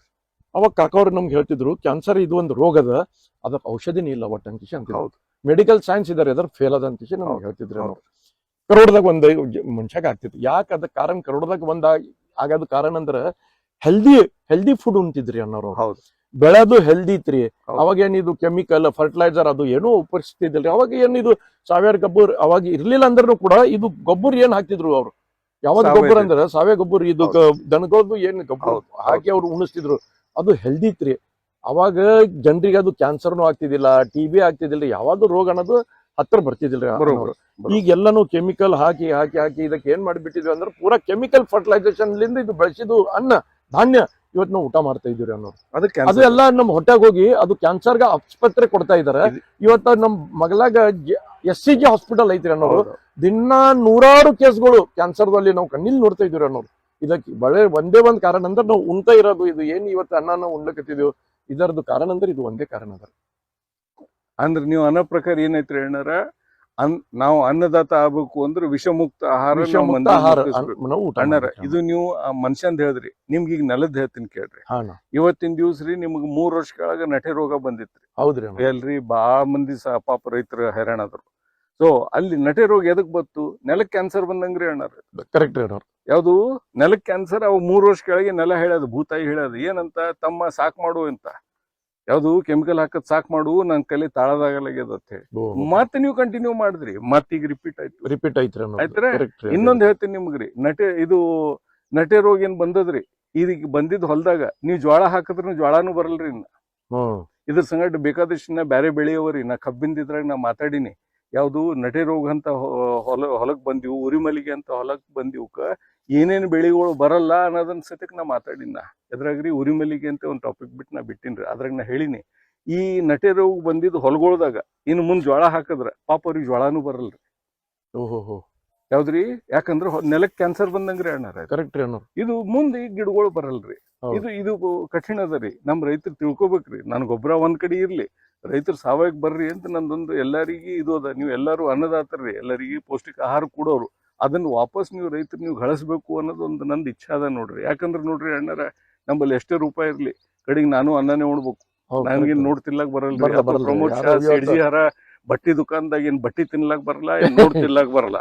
ಅವಾಗ ಕಾಕವ್ರು ನಮ್ಗೆ ಹೇಳ್ತಿದ್ರು, ಕ್ಯಾನ್ಸರ್ ಇದು ಒಂದು ರೋಗ ಅದ, ಅದಕ್ಕೆ ಔಷಧಿನೇ ಇಲ್ಲ ಒಟ್ಟು ಅಂಕಿಸಿ ಅಂತ. ಮೆಡಿಕಲ್ ಸೈನ್ಸ್ ಇದಾರೆ ಅದ್ರ ಫೇಲ್ ಅದ ಅಂತಿಸಿ ನಮ್ಗೆ ಹೇಳ್ತಿದ್ರು. ನಾವು ಕರೋಡದಾಗ ಒಂದ್ ಮನುಷ್ಯಾಗ ಆಗ್ತಿತ್ತು. ಯಾಕೆ ಅದ ಕಾರಣ ಕರೋಡದಾಗ ಒಂದ್ ಆಗೋದ್ ಕಾರಣ ಅಂದ್ರ ಹೆಲ್ದಿ ಫುಡ್ ಉಂಟಿದ್ರಿ ಅನ್ನೋರು. ಬೆಳೆದು ಹೆಲ್ದಿ ಇತ್ರಿ. ಅವಾಗ ಏನಿದು ಕೆಮಿಕಲ್ ಫರ್ಟಿಲೈಸರ್ ಅದು ಏನೋ ಉಪಯೋಗಿಸ್ತಿದ್ರಿ. ಅವಾಗ ಏನಿದು ಸಾವಯವ ಗೊಬ್ಬರ ಅವಾಗ ಇರ್ಲಿಲ್ಲ ಅಂದ್ರೂ ಕೂಡ ಇದು ಗೊಬ್ಬರ ಏನ್ ಹಾಕ್ತಿದ್ರು ಅವ್ರು. ಯಾವ್ದು ಗೊಬ್ಬರ ಅಂದ್ರೆ ಸಾವಯವ ಗೊಬ್ಬರ, ಇದು ದನಗಳದ್ದು ಏನ್ ಗೊಬ್ಬರ ಹಾಕಿ ಅವ್ರು ಉಣಿಸ್ತಿದ್ರು. ಅದು ಹೆಲ್ದಿ ಇತ್ರಿ. ಅವಾಗ ಜನರಿಗೆ ಅದು ಕ್ಯಾನ್ಸರ್ನು ಆಗ್ತಿದ್ದಿಲ್ಲ, TB ಆಗ್ತಿದ್ದಿಲ್ಲ, ಯಾವ್ದು ರೋಗ ಅನ್ನೋದು ಹತ್ರ ಬರ್ತಿದಿಲ್ರಿ. ಈಗ ಎಲ್ಲಾನು ಕೆಮಿಕಲ್ ಹಾಕಿ ಹಾಕಿ ಹಾಕಿ ಇದಕ್ಕೆ ಏನ್ ಮಾಡಿಬಿಟ್ಟಿದ್ವಿ ಅಂದ್ರೆ ಪೂರಾ ಕೆಮಿಕಲ್ ಫರ್ಟಿಲೈಸೇಷನ್ ಲಿಂದ ಇದು ಬೆಳೆಸಿದ್ದು ಅನ್ನ ಧಾನ್ಯ ಇವತ್ತು ನಾವು ಊಟ ಮಾಡ್ತಾ ಇದೀವಿ ಅನ್ನೋರು. ಅದು ಎಲ್ಲ ನಮ್ ಹೊಟ್ಟೆಗೆ ಹೋಗಿ ಅದು ಕ್ಯಾನ್ಸರ್ಗೆ ಆಸ್ಪತ್ರೆ ಕೊಡ್ತಾ ಇದಾರೆ. ಇವತ್ತ ನಮ್ ಮಗಳಾಗ SCG ಹಾಸ್ಪಿಟಲ್ ಐತ್ರಿ ಅನ್ನೋರು. ದಿನ 100 ಕೇಸ್ಗಳು ಕ್ಯಾನ್ಸರ್ದಲ್ಲಿ ನಾವು ಕಣ್ಣಿಲ್ ನೋಡ್ತಾ ಇದೀವಿ ಅನ್ನೋರು. ಇದಕ್ಕೆ ಬಳೆ ಒಂದೇ ಒಂದ್ ಕಾರಣ ಅಂದ್ರೆ ನಾವು ಉಣ್ತಾ ಇರೋದು ಇದು ಏನ್ ಇವತ್ತು ಅನ್ನ ಉಣ್ಲಕತ್ತಿದೀವಿ, ಇದರದ್ದು ಕಾರಣ ಅಂದ್ರೆ ಇದು ಒಂದೇ ಕಾರಣ ಅದ. ಅಂದ್ರೆ ನೀವು ಅನ್ನೋ ಪ್ರಕಾರ ಏನೈತ್ರಿ ಅಣ್ಣಾರ, ನಾವು ಅನ್ನದಾತ ಆಗ್ಬೇಕು ಅಂದ್ರೆ ವಿಷಮುಕ್ತ ಆಹಾರ ಅಣ್ಣಾರ. ಇದು ನೀವು ಮನುಷ್ಯಂದ ಹೇಳಿದ್ರಿ, ನಿಮ್ಗೆ ಈಗ ನೆಲದ್ ಹೇಳ್ತೀನಿ ಕೇಳ್ರಿ. ಇವತ್ತಿನ ದಿವ್ಸ ರೀ ನಿಮ್ಗೆ 3 ವರ್ಷ ಕೆಳಗ ನಟೆ ರೋಗ ಬಂದಿತ್ರಿ. ಹೌದ್ರಿ ಎಲ್ರಿ ಬಾಳ ಮಂದಿ ಪಾಪ ರೈತರು ಹೈರಾಣಾದ್ರು. ಸೊ ಅಲ್ಲಿ ನಟೆ ರೋಗ ಎದಕ್ ಬತ್ತು? ನೆಲಕ್ ಕ್ಯಾನ್ಸರ್ ಬಂದಂಗ್ರಿ ಅಣ್ಣಾರ. ಕರೆಕ್ಟ್ ರೀ. ಯಾವ್ದು ನೆಲಕ್ ಕ್ಯಾನ್ಸರ್? ಅವ್ 3 ವರ್ಷ ಕೆಳಗೆ ನೆಲ ಹೇಳೋದು, ಭೂತಾಯಿ ಹೇಳೋದು ಏನಂತ, ತಮ್ಮ ಸಾಕ್ ಮಾಡು ಅಂತ, ಯಾವ್ದು ಕೆಮಿಕಲ್ ಹಾಕದ್ ಸಾಕ್ ಮಾಡು, ನನ್ ಕೈಲಿ ತಾಳದಾಗಲಾಗ್ಯದ ಅಂತ ಹೇಳಿ. ಮತ್ತೆ ನೀವು ಕಂಟಿನ್ಯೂ ಮಾಡಿದ್ರಿ, ಮತ್ ಈಗ ರಿಪೀಟ್ ಐತ್ರಿ. ಇನ್ನೊಂದ್ ಹೇಳ್ತೀನಿ ನಿಮ್ಗ್ರಿ, ನಟೆ ರೋಗ ಏನ್ ಬಂದದ್ರಿ, ಇದೀಗ ಬಂದಿದ್ ಹೊಲ್ದಾಗ ನೀವ್ ಜ್ವಾಳ ಹಾಕಿದ್ರು ಜ್ವಾಳಾನು ಬರಲ್ರಿ. ಇನ್ನ ಇದ್ರ ಸಂಗಟ ಬೇಕಾದಷ್ಟು ಬ್ಯಾರೆ ಬೆಳೆಯವರಿ. ನಾ ಕಬ್ಬಿಂದಿದ್ರಾಗ ನಾ ಮಾತಾಡಿನಿ, ಯಾವ್ದು ನಟೆ ರೋಗ ಅಂತ ಹೊಲಕ್ ಬಂದಿವು, ಉರಿಮಲಿಗೆ ಅಂತ ಹೊಲಕ್ ಬಂದಿವಕ್ಕ ಏನೇನ್ ಬೆಳೆಗಳು ಬರಲ್ಲ ಅನ್ನೋದನ್ನ ಸತ್ಯಕ್ ನಾ ಮಾತಾಡಿನ. ಎದ್ರಾಗ್ರಿ ಉರಿಮಲಿಗೆ ಅಂತ ಒಂದ್ ಟಾಪಿಕ್ ಬಿಟ್ಟು ನಾ ಬಿಟ್ಟಿನ್ರಿ. ಅದ್ರಾಗ ನಾ ಹೇಳಿನಿ, ಈ ನಟೆ ರೋಗ ಬಂದಿದ್ದು ಹೊಲಗೊಳದಾಗ ಇನ್ನು ಮುಂದ್ ಜ್ವಾಳ ಹಾಕಿದ್ರ ಪಾಪ ಅವ್ರಿಗೆ ಜ್ವಾಳಾನು ಬರಲ್ರಿ. ಯಾವ್ದ್ರಿ? ಯಾಕಂದ್ರ ನೆಲಕ್ ಕ್ಯಾನ್ಸರ್ ಬಂದಂಗ್ರಿ ಅಣ್ಣಾರ. ಕರೆಕ್ಟ್ ರೀ ಅಣ್ಣಾರ. ಇದು ಮುಂದೆ ಈ ಗಿಡಗಳು ಬರಲ್ರಿ. ಇದು ಕಠಿಣ ಅದ ರೀ. ನಮ್ ರೈತರು ತಿಳ್ಕೊಬೇಕ್ರಿ. ನನ್ ಗೊಬ್ಬರ ಒಂದ್ ಕಡೆ ಇರ್ಲಿ, ರೈತರು ಸಾವಯವ ಬರ್ರಿ ಅಂತ ನಂದೊಂದು ಎಲ್ಲಾರಿಗಿ ಇದು ಅದ. ನೀವು ಎಲ್ಲಾರು ಅನ್ನದಾತರ್ರಿ, ಎಲ್ಲರಿಗಿ ಪೌಷ್ಟಿಕ ಆಹಾರ ಕೊಡೋರು. ಅದನ್ನ ವಾಪಸ್ ನೀವು ರೈತರು ನೀವು ಗಳಿಸ್ಬೇಕು ಅನ್ನೋದು ಒಂದು ನಂದು ಇಚ್ಛೆ ಅದ ನೋಡ್ರಿ. ಯಾಕಂದ್ರೆ ನೋಡ್ರಿ ಅಣ್ಣಾರ, ನಮ್ಮಲ್ಲಿ ಎಷ್ಟೇ ರೂಪಾಯಿ ಇರ್ಲಿ, ಕಡೆಗೆ ನಾನು ಅನ್ನನೇ ಉಣ್ಬೇಕು. ನನ್ಗೆ ನೋಡ್ತಿಲ್ಲಾಕ್ ಬರಲ್ರಿ. ಪ್ರಮೋದ್ ಶಾ ಸೇಡ್ಜಿ ಹರ ಬಟ್ಟಿ ದುಕಾನ್ದಾಗ ಏನ್ ಬಟ್ಟಿ ತಿನ್ಲಾಕ್ ಬರಲ್ಲ, ಏನ್ ನೋಡ್ ತಿನ್ಲಾಕ್ ಬರಲ್ಲ,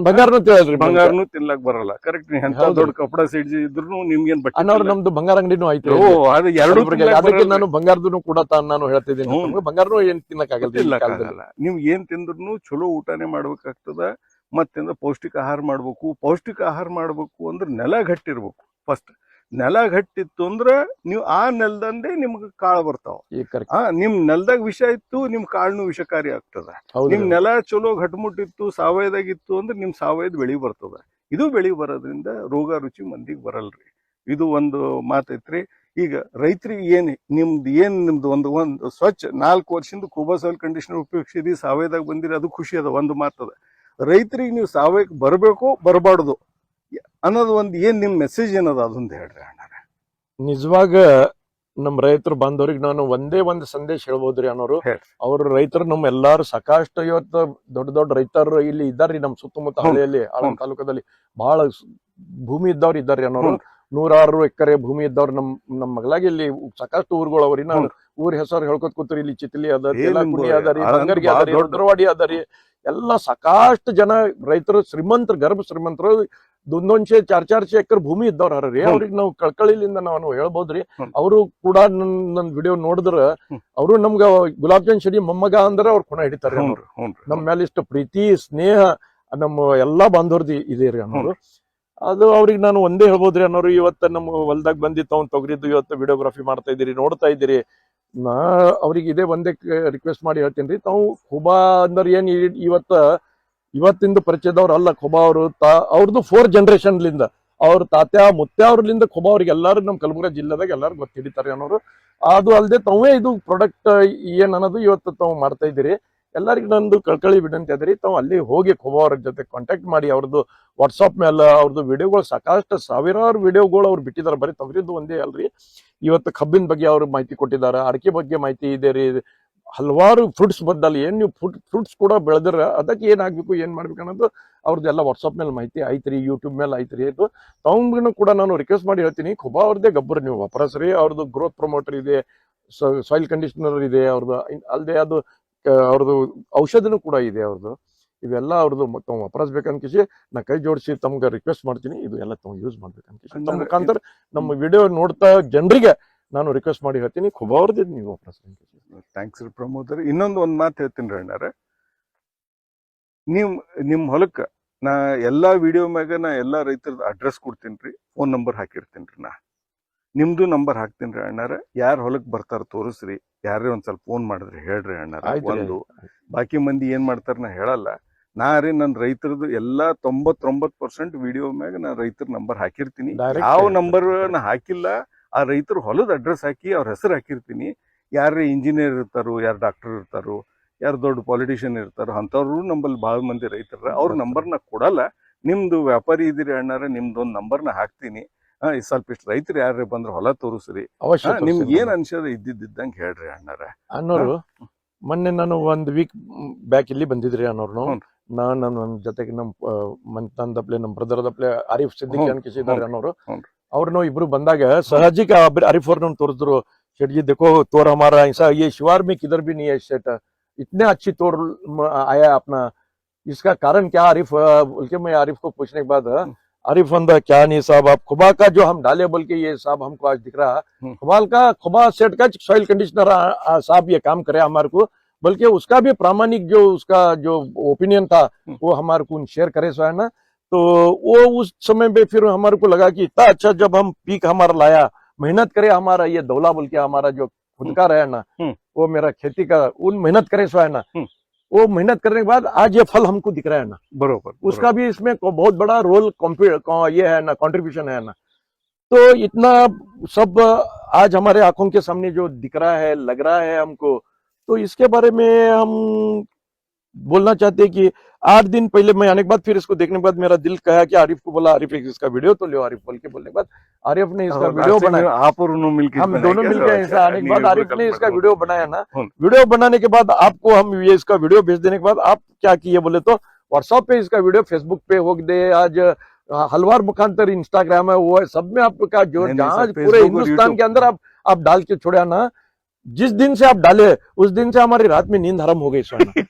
ಬಂಗಾರನು ತಿನ್ಲಾಕ್ ಬರಲ್ಲ. ಕರೆಕ್ಟ್. ನೀ ಎಂತ ದೊಡ್ಡ ಕಪಡ ಸೇಡ್ಜಿ ಇದ್ರು ನಿಮ್ಗೇನ್ ಬಟ್ಟೆ, ನಮ್ದು ಬಂಗಾರ ಅಂಗಡಿನೂ ಐತಿ. ಅದು ಎರಡು ಅದಕ್ಕೆ ನಾನು ಬಂಗಾರದನು ಕೂಡ ನಾನು ಹೇಳ್ತಿದ್ದೀನಿ, ಬಂಗಾರನು ಏನ್ ತಿನ್ನಕ್ಕಾಗಲ್ಲ. ನೀವ್ ಏನ್ ತಿಂದ್ರು ಚಲೋ ಊಟನೇ ಮಾಡ್ಬೇಕಾಗ್ತದ. ಮತ್ತೆ ಪೌಷ್ಟಿಕ ಆಹಾರ ಮಾಡ್ಬೇಕು. ಪೌಷ್ಟಿಕ ಆಹಾರ ಮಾಡ್ಬೇಕು ಅಂದ್ರೆ ನೆಲ ಗಟ್ಟಿರ್ಬೇಕು ಫಸ್ಟ್. ನೆಲ ಗಟ್ಟಿತ್ತು ಅಂದ್ರ ನೀವು ಆ ನೆಲದಂದೇ ನಿಮ್ಗೆ ಕಾಳು ಬರ್ತಾವ. ಈಗ correct. ನಿಮ್ ನೆಲದಾಗ ವಿಷ ಇತ್ತು ನಿಮ್ ಕಾಳ್ನು ವಿಷಕಾರಿ ಆಗ್ತದ. ಹೌದ್ರಿ. ನಿಮ್ ನೆಲ ಚಲೋ ಘಟ್ಮುಟ್ಟಿತ್ತು ಸಾವಯವದಾಗಿತ್ತು ಅಂದ್ರೆ ನಿಮ್ ಸಾವಯವದ ಬೆಳಿ ಬರ್ತದ. ಇದು ಬೆಳಿ ಬರೋದ್ರಿಂದ ರೋಗ ರುಚಿ ಮಂದಿಗೆ ಬರಲ್ರಿ. ಇದು ಒಂದು ಮಾತೈತ್ರಿ. ಈಗ ರೈತರಿಗೆ ನಿಮ್ದು ಒಂದು ಸ್ವಚ್ಛ 4 ವರ್ಷದಿಂದ ಕೂಬಾ ಸಾಯಿಲ್ ಕಂಡೀಷನರ್ ಉಪಯೋಗಿಸಿದಿ ಸಾವಯವದಾಗ ಬಂದಿರಿ, ಅದು ಖುಷಿ ಅದ. ಒಂದು ಮಾತದ, ರೈತರಿಗೆ ನೀವು ಸಾವಯವಕ್ಕೆ ಬರಬೇಕು ಬರಬಾರ್ದು ಅನ್ನೋದು ಒಂದು ನಿಮ್ ಮೆಸೇಜ್ ಏನದ ಅದೊಂದು ಹೇಳ್ರಿ ಅಣ್ಣಾರ. ನಿಜವಾಗ ನಮ್ ರೈತರು ಬಂದವ್ರಿಗೆ ನಾನು ಒಂದೇ ಒಂದು ಸಂದೇಶ ಹೇಳ್ಬೋದ್ರಿ ಅನ್ನೋರು. ಹೇಳ್ರಿ. ಅವ್ರ ರೈತರು ನಮ್ ಎಲ್ಲಾರು ಸಾಕಷ್ಟು ಇವತ್ತು ದೊಡ್ಡ ದೊಡ್ಡ ರೈತರು ಇಲ್ಲಿ ಇದ್ದಾರ್ರಿ ನಮ್ ಸುತ್ತಮುತ್ತ ಹಳ್ಳಿಯಲ್ಲಿ ಆಳಂದ ತಾಲೂಕದಲ್ಲಿ ಬಹಳ ಭೂಮಿ ಇದ್ದವ್ರು ಇದ್ದಾರ್ರಿ ಅನ್ನೋರು. 100 ಎಕರೆ ಭೂಮಿ ಇದ್ದವ್ರು ನಮ್ ಮಗಳಾಗಿ ಇಲ್ಲಿ ಸಾಕಷ್ಟು ಊರುಗಳು ಅವ್ರಿ. ನಾವು ಊರ್ ಹೆಸರು ಹೇಳ್ಕೊತ ಕೂತ್ರಿ. ಇಲ್ಲಿ ಚಿತ್ಲಿ ಅದ, ತೆಲಕುಣಿ ಅದರಿ, ಬಂಗರ್ಗಿ ಅದರಿ, ರುದ್ರವಾಡಿ ಅದರಿ, ಎಲ್ಲ ಸಾಕಷ್ಟು ಜನ ರೈತರು ಶ್ರೀಮಂತರು, ಗರ್ಭ ಶ್ರೀಮಂತರು 100 400 ಎಕರೆ ಭೂಮಿ ಇದ್ದವ್ರ ಹರ್ರಿ. ಅವ್ರಿಗೆ ನಾವು ಕಳ್ಕಳಿಲಿಂದ ನಾವು ಹೇಳ್ಬೋದ್ರಿ. ಅವರು ಕೂಡ ನನ್ ವಿಡಿಯೋ ನೋಡಿದ್ರ ಅವರು ನಮ್ಗ ಗುಲಾಬ್ ಜಾನ್ ಶೆಡಿ ಮೊಮ್ಮಗ ಅಂದ್ರೆ ಅವ್ರ ಕೊನ ಹಿಡಿತಾರೆ. ನಮ್ ಮೇಲೆ ಇಷ್ಟು ಪ್ರೀತಿ ಸ್ನೇಹ ನಮ್ಮ ಎಲ್ಲಾ ಬಾಂಧವ್ರದ್ದು ಇದೆ ರೀ ಅನ್ನೋರು. ಅದು ಅವ್ರಿಗೆ ನಾನು ಒಂದೇ ಹೇಳ್ಬೋದ್ರಿ ಅನ್ನೋರು. ಇವತ್ತ ನಮ್ಮ ಹೊಲ್ದಾಗ ಬಂದಿತ್ತು ಅವ್ನು ತೊಗರಿದ್ದು ಇವತ್ತು ವಿಡಿಯೋಗ್ರಫಿ ಮಾಡ್ತಾ ಇದ್ದೀರಿ, ನೋಡ್ತಾ ಇದ್ದೀರಿ. ನಾ ಅವ್ರಿಗೆ ಇದೇ ಒಂದೇ ರಿಕ್ವೆಸ್ಟ್ ಮಾಡಿ ಹೇಳ್ತೀನಿ, ತಾವು ಖುಬಾ ಅಂದ್ರೆ ಏನ್ ಇವತ್ತಿಂದ ಪರಿಚಯದವ್ರು ಅಲ್ಲ. ಖುಬಾ ಅವರು ಅವ್ರದ್ದು 4 ಜನರೇಷನ್ಲಿಂದ ಅವ್ರ ತಾತ್ಯ ಮುತ್ಯ ಅವ್ರಲಿಂದ ಖುಬಾ ಅವ್ರಿಗೆ ಎಲ್ಲಾರು ನಮ್ ಕಲಬುರಗಿ ಜಿಲ್ಲೆದಾಗ ಎಲ್ಲಾರು ಗೊತ್ತ ಹಿಡಿತಾರೆ ಅನ್ನೋರು. ಅದು ಅಲ್ಲದೆ ತಾವೇ ಇದು ಪ್ರಾಡಕ್ಟ್ ಏನ್ ಅನ್ನೋದು ಇವತ್ತು ತಾವು ಮಾಡ್ತಾ ಇದ್ದೀರಿ. ಎಲ್ಲರಿಗೂ ನಂದು ಕಳ್ಕಳಿ ವಿನಂತಿ ಅದ್ರಿ, ತಾವು ಅಲ್ಲಿ ಹೋಗಿ ಖುಬಾ ಅವ್ರ ಜೊತೆ ಕಾಂಟ್ಯಾಕ್ಟ್ ಮಾಡಿ. ಅವ್ರದ್ದು ವಾಟ್ಸಾಪ್ ಮೇಲೆ ಅವ್ರದ್ದು ವಿಡಿಯೋಗಳು ಸಾಕಷ್ಟು ಸಾವಿರಾರು ವಿಡಿಯೋಗಳು ಅವ್ರು ಬಿಟ್ಟಿದ್ದಾರೆ. ಬರೀ ತೊಗರಿದ್ದು ಒಂದೇ ಅಲ್ರಿ. ಇವತ್ತು ಕಬ್ಬಿನ ಬಗ್ಗೆ ಅವ್ರು ಮಾಹಿತಿ ಕೊಟ್ಟಿದ್ದಾರೆ, ಅಡಿಕೆ ಬಗ್ಗೆ ಮಾಹಿತಿ ಇದೆ ರೀ, ಹಲವಾರು ಫ್ರೂಟ್ಸ್ ಬದ್ದಲ್ಲಿ ಏನ್ ನೀವು ಫ್ರೂಟ್ಸ್ ಕೂಡ ಬೆಳೆದ್ರ ಅದಕ್ಕೆ ಏನಾಗ್ಬೇಕು ಏನ್ ಮಾಡ್ಬೇಕು ಅನ್ನೋದು ಅವ್ರದ್ದೆಲ್ಲ ವಾಟ್ಸಾಪ್ ಮೇಲೆ ಮಾಹಿತಿ ಐತ್ರಿ, ಯೂಟ್ಯೂಬ್ ಮೇಲೆ ಐತ್ರಿ. ಇದು ತಮ್ಗೂ ಕೂಡ ನಾನು ರಿಕ್ವೆಸ್ಟ್ ಮಾಡಿ ಹೇಳ್ತೀನಿ, ಖುಬಾ ಅವ್ರದ್ದೇ ಗೊಬ್ಬರ ನೀವು ವಾಪರಸ್ರಿ. ಅವ್ರದ್ದು ಗ್ರೋತ್ ಪ್ರಮೋಟರ್ ಇದೆ, ಸಾಯಿಲ್ ಕಂಡೀಷನರ್ ಇದೆ ಅವ್ರದ್ದು, ಅಲ್ಲದೆ ಅದು ಅವ್ರದ್ದು ಔಷಧಿನೂ ಕೂಡ ಇದೆ ಅವ್ರದ್ದು. ಇವೆಲ್ಲ ಅವ್ರದ್ದು ತಾವು ವಾಪರಿಸ್ಬೇಕಂತ ನಾ ಕೈ ಜೋಡಿಸಿ ತಮ್ಗೆ ರಿಕ್ವೆಸ್ಟ್ ಮಾಡ್ತೀನಿ. ಇದು ಎಲ್ಲ ತಾವು ಯೂಸ್ ಮಾಡ್ಬೇಕಂತ ನಮ್ಮ ಮುಖಾಂತರ ನಮ್ಮ ವಿಡಿಯೋ ನೋಡ್ತಾ ಜನರಿಗೆ ನಾನು ರಿಕ್ವೆಸ್ಟ್ ಮಾಡಿ ಹೇಳ್ತೀನಿ, ಖುಬಾ ಅವ್ರದ್ದು ನೀವು ವಾಪರಿಸ್ಬೇಕು. ಥ್ಯಾಂಕ್ಸ್ ರೀ ಪ್ರಮೋದರ್. ಇನ್ನೊಂದು ಮಾತು ಹೇಳ್ತೀನಿ ರೀ ಅಣ್ಣಾರ, ನಿಮ್ ಹೊಲಕ್ಕ ನಾ ಎಲ್ಲಾ ವಿಡಿಯೋ ಮ್ಯಾಗ ನಾ ಎಲ್ಲಾ ರೈತರದ ಅಡ್ರೆಸ್ ಕೊಡ್ತೀನಿ ರೀ, ಫೋನ್ ನಂಬರ್ ಹಾಕಿರ್ತೀನಿ ರೀ. ನಿಮ್ದು ನಂಬರ್ ಹಾಕ್ತೀನಿ ರೀ ಅಣ್ಣಾರ. ಯಾರ ಹೊಲಕ್ ಬರ್ತಾರ ತೋರಿಸ್ರಿ, ಯಾರೇ ಒಂದ್ ಸ್ವಲ್ಪ ಫೋನ್ ಮಾಡಿದ್ರಿ ಹೇಳ್ರಿ ಅಣ್ಣಾರ. ಒಂದು ಬಾಕಿ ಮಂದಿ ಏನ್ ಮಾಡ್ತಾರ ನಾ ಹೇಳಲ್ಲ. ನಾ ರೀ ನನ್ ರೈತರದ್ದು ಎಲ್ಲಾ 99% ವಿಡಿಯೋ ಮ್ಯಾಗ ನಾ ರೈತರ ನಂಬರ್ ಹಾಕಿರ್ತೀನಿ. ಯಾವ ನಂಬರ್ ನಾ ಹಾಕಿಲ್ಲ, ಆ ರೈತರ ಹೊಲದ ಅಡ್ರೆಸ್ ಹಾಕಿ ಅವ್ರ ಹೆಸರು ಹಾಕಿರ್ತೀನಿ. ಯಾರೇ ಇಂಜಿನಿಯರ್ ಇರ್ತಾರೋ, ಯಾರು ಡಾಕ್ಟರ್ ಇರ್ತಾರೋ, ಯಾರು ದೊಡ್ಡ ಪಾಲಿಟಿಷಿಯನ್ ಇರ್ತಾರೋ ಅಂಥವ್ರು ನಂಬಲ್ಲಿ ಭಾಳ ಮಂದಿ ರೈತರ. ಅವ್ರ ನಂಬರ್ನ ಕೊಡಲ್ಲ. ನಿಮ್ದು ವ್ಯಾಪಾರಿ ಇದೀರಿ ಅಣ್ಣಾರ, ನಿಮ್ದೊಂದು ನಂಬರ್ನ ಹಾಕ್ತೀನಿ. ಸ್ವಲ್ಪ ಇಷ್ಟು ರೈತರು ಯಾರೇ ಬಂದ್ರೆ ಹೊಲ ತೋರಿಸ್ರಿ, ನಿಮ್ಗೆ ಏನ್ ಅನ್ಸದ ಇದ್ದಿದ್ದಂಗೆ ಹೇಳ್ರಿ ಅಣ್ಣಾರ. ಅನ್ನೋರು ಮೊನ್ನೆ ನಾನು 1 ವೀಕ್ ಬ್ಯಾಕ್ ಇಲ್ಲಿ ಬಂದಿದ್ರಿ ಅನ್ನೋರು. ನನ್ನ ಜೊತೆಗೆ ನಂದಪ್ಲೆ ನಮ್ಮ ಬ್ರದರ್ ದಪ್ಲೆ ಆರಿಫ್ ಸಿದ್ದಿಕ್ ಅನ್ಕಿಸಿದ್ದಾರೆ ಅನ್ನೋರು. ಅವ್ರನ್ನ ಇಬ್ರು ಬಂದಾಗ ಸಹಜಿಕ आरिफ और तोड़ शेठ जी देखो तोड़ हमारा ऐसा ये शिवार में किधर भी नहीं है शेठ, इतने अच्छी तोड़ आया अपना, इसका कारण क्या आरिफ बोल के मैं आरिफ को पूछने के बाद आरिफ अंदा क्या नहीं साहब, आप खुबा का जो हम डाले बोल के ये साहब हमको आज दिख रहा, खुबा सेठ का सॉइल कंडीशनर साहब ये काम करे हमारे को, बल्कि उसका भी प्रामाणिक जो उसका जो ओपिनियन था वो हमारे को शेयर करे सो है ना. तो वो उस समय पे फिर हमारे को लगा कि इतना अच्छा जब हम पीक हमारा लाया, मेहनत करे हमारा ये दौला बोल के हमारा जो खुद का रहा ना, वो मेरा खेती का उन मेहनत करे सो है ना, वो मेहनत करने के बाद आज ये फल हमको दिख रहा है ना. बरोबर. उसका भी इसमें बहुत बड़ा रोल ये है ना, कंट्रीब्यूशन है ना. तो इतना सब आज हमारे आंखों के सामने जो दिख रहा है, लग रहा है हमको, तो इसके बारे में हम बोलना चाहते हैं कि 8 दिन पहले मैं आने के बाद फिर इसको देखने के बाद मेरा दिल कहा कि आरिफ को बोला, आरिफ इसका वीडियो तो लो. आरिफ बोल के बोलने के बाद आरिफ ने इसका वीडियो बनाया. आप और मिलकर हम दोनों मिलकर ऐसा आने के बाद आरिफ ने इसका वीडियो बनाया ना. वीडियो बनाने के बाद आपको हम ये इसका वीडियो भेज देने के बाद आप क्या किए बोले तो व्हाट्सएप पे इसका वीडियो, फेसबुक पे हो गए, आज हलवार मुखांतर इंस्टाग्राम है, वो है, सब में आपका जो जहां पूरे हिंदुस्तान के अंदर आप डाल के छोड़ा ना. जिस दिन से आप डाले उस दिन से हमारी रात में नींद हराम हो गई सोना.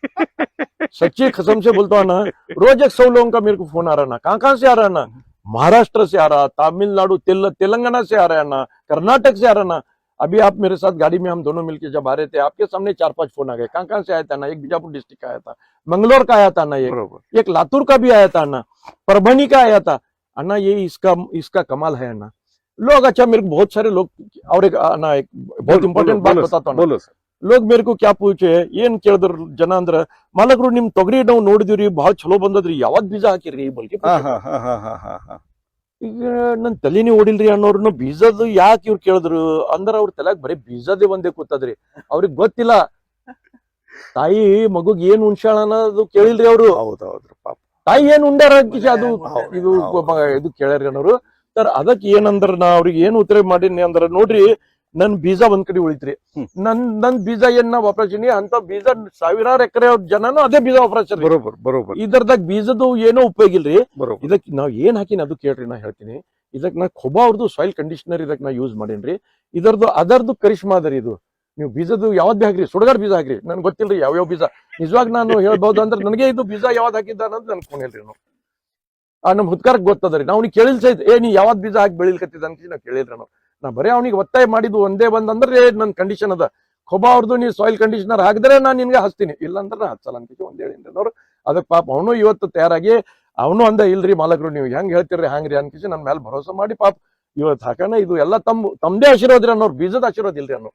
सच्ची कसम से बोलता हूँ ना, रोज 100 लोगों का मेरे को फोन आ रहा ना. कहाँ से आ रहा है ना, महाराष्ट्र से आ रहा, तमिलनाडु तेलंगाना से आ रहा है ना, कर्नाटक से आ रहा ना. अभी आप मेरे साथ गाड़ी में हम दोनों मिलकर जब आ रहे थे, आपके सामने 4-5 फोन आ गए. कहाँ से आया था ना, एक बीजापुर डिस्ट्रिक्ट का आया था, मंगलोर का आया था ना, एक लातूर का भी आया था ना, परभनी का आया था ना. ये इसका कमाल है ना. लोग अच्छा मेरे को बहुत सारे लोग और एक ना एक बहुत इंपॉर्टेंट बात बताता हूँ ಬೋಲೋ ಸರ್. लोग मेरे को क्या पूछे ಏನ್ ಕೇಳಿದ್ರು ಜನ ಅಂದ್ರ ಮಾಲಕರು ನಿಮ್ ತೊಗರಿ ನಾವು ನೋಡಿದಿವ್ರಿ ಬಹಳ ಚಲೋ ಬಂದದ್ರಿ ಯಾವತ್ ಬೀಜ ಹಾಕಿರಿ ಬಲ್ಕಿ ಹಾ ಹಾ ಹಾ ಹಾ ಹಾ ಹಾ ಹಾ. ಈಗ ನನ್ ತಲೆನೇ ಓಡಿಲ್ರಿ ಅನ್ನೋರ್ನು ಬೀಜದ ಯಾಕೆ ಇವ್ರು ಕೇಳಿದ್ರು ಅಂದ್ರ ಅವ್ರ ತಲೆಗ್ ಬರೀ ಬೀಜದೇ ಒಂದೇ ಕೂತದ್ರಿ ಅವ್ರಿಗೆ ಗೊತ್ತಿಲ್ಲ ತಾಯಿ ಮಗುಗ್ ಏನ್ ಉಣ್ಸಾಳ ಅನ್ನೋದು ಕೇಳಿಲ್ರಿ ಅವ್ರು ಹೌದೌದ್ರಿ ಪಾಪ. ತಾಯಿ ಏನ್ ಉಂಡಾರ ಅಂಕಿಸಿ ಅದು ಹೌದು, ಇದು ಹೌದು. ಇದು ಕೇಳ್ಯಾರಿ ಅನ್ನೋರು ಸರ್ ಅದಕ್ಕೆ ಏನಂದ್ರ ನಾ ಅವ್ರಿಗೆ ಏನ್ ಉತ್ತರ ಮಾಡೀನಿ ಅಂದ್ರ ನೋಡ್ರಿ ನನ್ ಬೀಜ ಒಂದ್ ಕಡೆ ಉಳಿತ್ರಿ ನನ್ ಬೀಜ ಏನ್ ನಾ ವಾಪರ್ಸೀನಿ ಅಂತ ಬೀಜ ಸಾವಿರಾರು ಎಕರೆ ಜನನು ಅದೇ ಬೀಜ ವಾಪರ್ಸ್ರಿ ಬರೋಬರ್ ಬರೋಬರ್ ಇದರ್ದಾಗ ಬೀಜದ್ದು ಏನೋ ಉಪಯೋಗ ಇಲ್ರಿ ಬರೋಬರ್. ಇದಕ್ ನಾವ್ ಏನ್ ಹಾಕಿನಿ ಅದು ಕೇಳ್ರಿ ನಾ ಹೇಳ್ತೀನಿ ಇದಕ್ ನಾ ಖೊಬಾ ಅವ್ರದ್ದು ಸಾಯಿಲ್ ಕಂಡೀಷನರ್ ಇದಕ್ ನಾ ಯೂಸ್ ಮಾಡೇನ್ರಿ ಇದರದ್ದು ಅದರದ್ದು ಕರಿಷ್ಮಾ ಅದರಿ ಇದು ನೀವು ಬೀಜದ್ದು ಯಾವ್ದು ಹಾಕ್ರಿ ಸುಡಗಾರ್ ಬೀಜ ಹಾಕ್ರಿ ನನ್ಗೆ ಗೊತ್ತಿಲ್ರಿ ಯಾವ್ಯಾವ ಬೀಜ ನಿಜವಾಗ ನಾನು ಹೇಳ್ಬಹುದು ಅಂದ್ರೆ ನನಗೆ ಇದು ಬೀಜ ಯಾವ್ದು ಹಾಕಿದ್ದ ಅನ್ನೋದು ನನ್ಗೆ ಕೊನೆಲ್ರಿ ನಾವು ನಮ್ ಹುದ್ಕಾರಕ್ ಗೊತ್ತದ್ರಿ ನಾವ್ ಅವ್ನಿಗೆ ಕೇಳಿಲ್ ಸಹಿತ ನೀ ಯಾವ್ದ್ ಬೀಜ ಹಾಕಿ ಬೆಳಿಲ್ಕತ್ತಿದ ಅಂತ ನಾವ್ ಕೇಳಿದ್ರಿ ನಾವು ನಾ ಬರೀ ಅವ್ನಿಗೆ ಒತ್ತಾಯ ಮಾಡಿದ್ದು ಒಂದೇ ಬಂದಂದ್ರೆ ನನ್ ಕಂಡೀಷನ್ ಅದ ಖೊಬಾ ಅವ್ರದ್ದು ನೀ ಸಾಯಿಲ್ ಕಂಡೀಷನರ್ ಹಾಕಿದ್ರೆ ನಾನ್ ನಿನ್ಗೆ ಹಚ್ತೀನಿ ಇಲ್ಲ ಅಂದ್ರೆ ನಾ ಹಚ್ಚಲ್ಲ ಅಂತ ಒಂದ್ ಹೇಳಿದ್ರಿ ಅವ್ರು ಅದಕ್ಕೆ ಪಾಪ ಅವನು ಇವತ್ತು ತಯಾರಾಗಿ ಅವನು ಅಂದ ಇಲ್ರಿ ಮಾಲಕರು ನೀವು ಹೆಂಗ್ ಹೇಳ್ತಿರ್ರಿ ಹಂಗ್ರಿ ಅನ್ಕಿಸಿ ನನ್ ಮೇಲೆ ಭರೋಸಾ ಮಾಡಿ ಪಾಪ ಇವತ್ತು ಹಾಕೋಣ ಇದು ಎಲ್ಲ ತಮ್ದೇ ಆಶೀರ್ವಾದ್ರಿ ಅನ್ನೋರು ಬೀಜದ ಆಶೀರ್ವಾದ ಇಲ್ರಿ ಅನ್ನೋ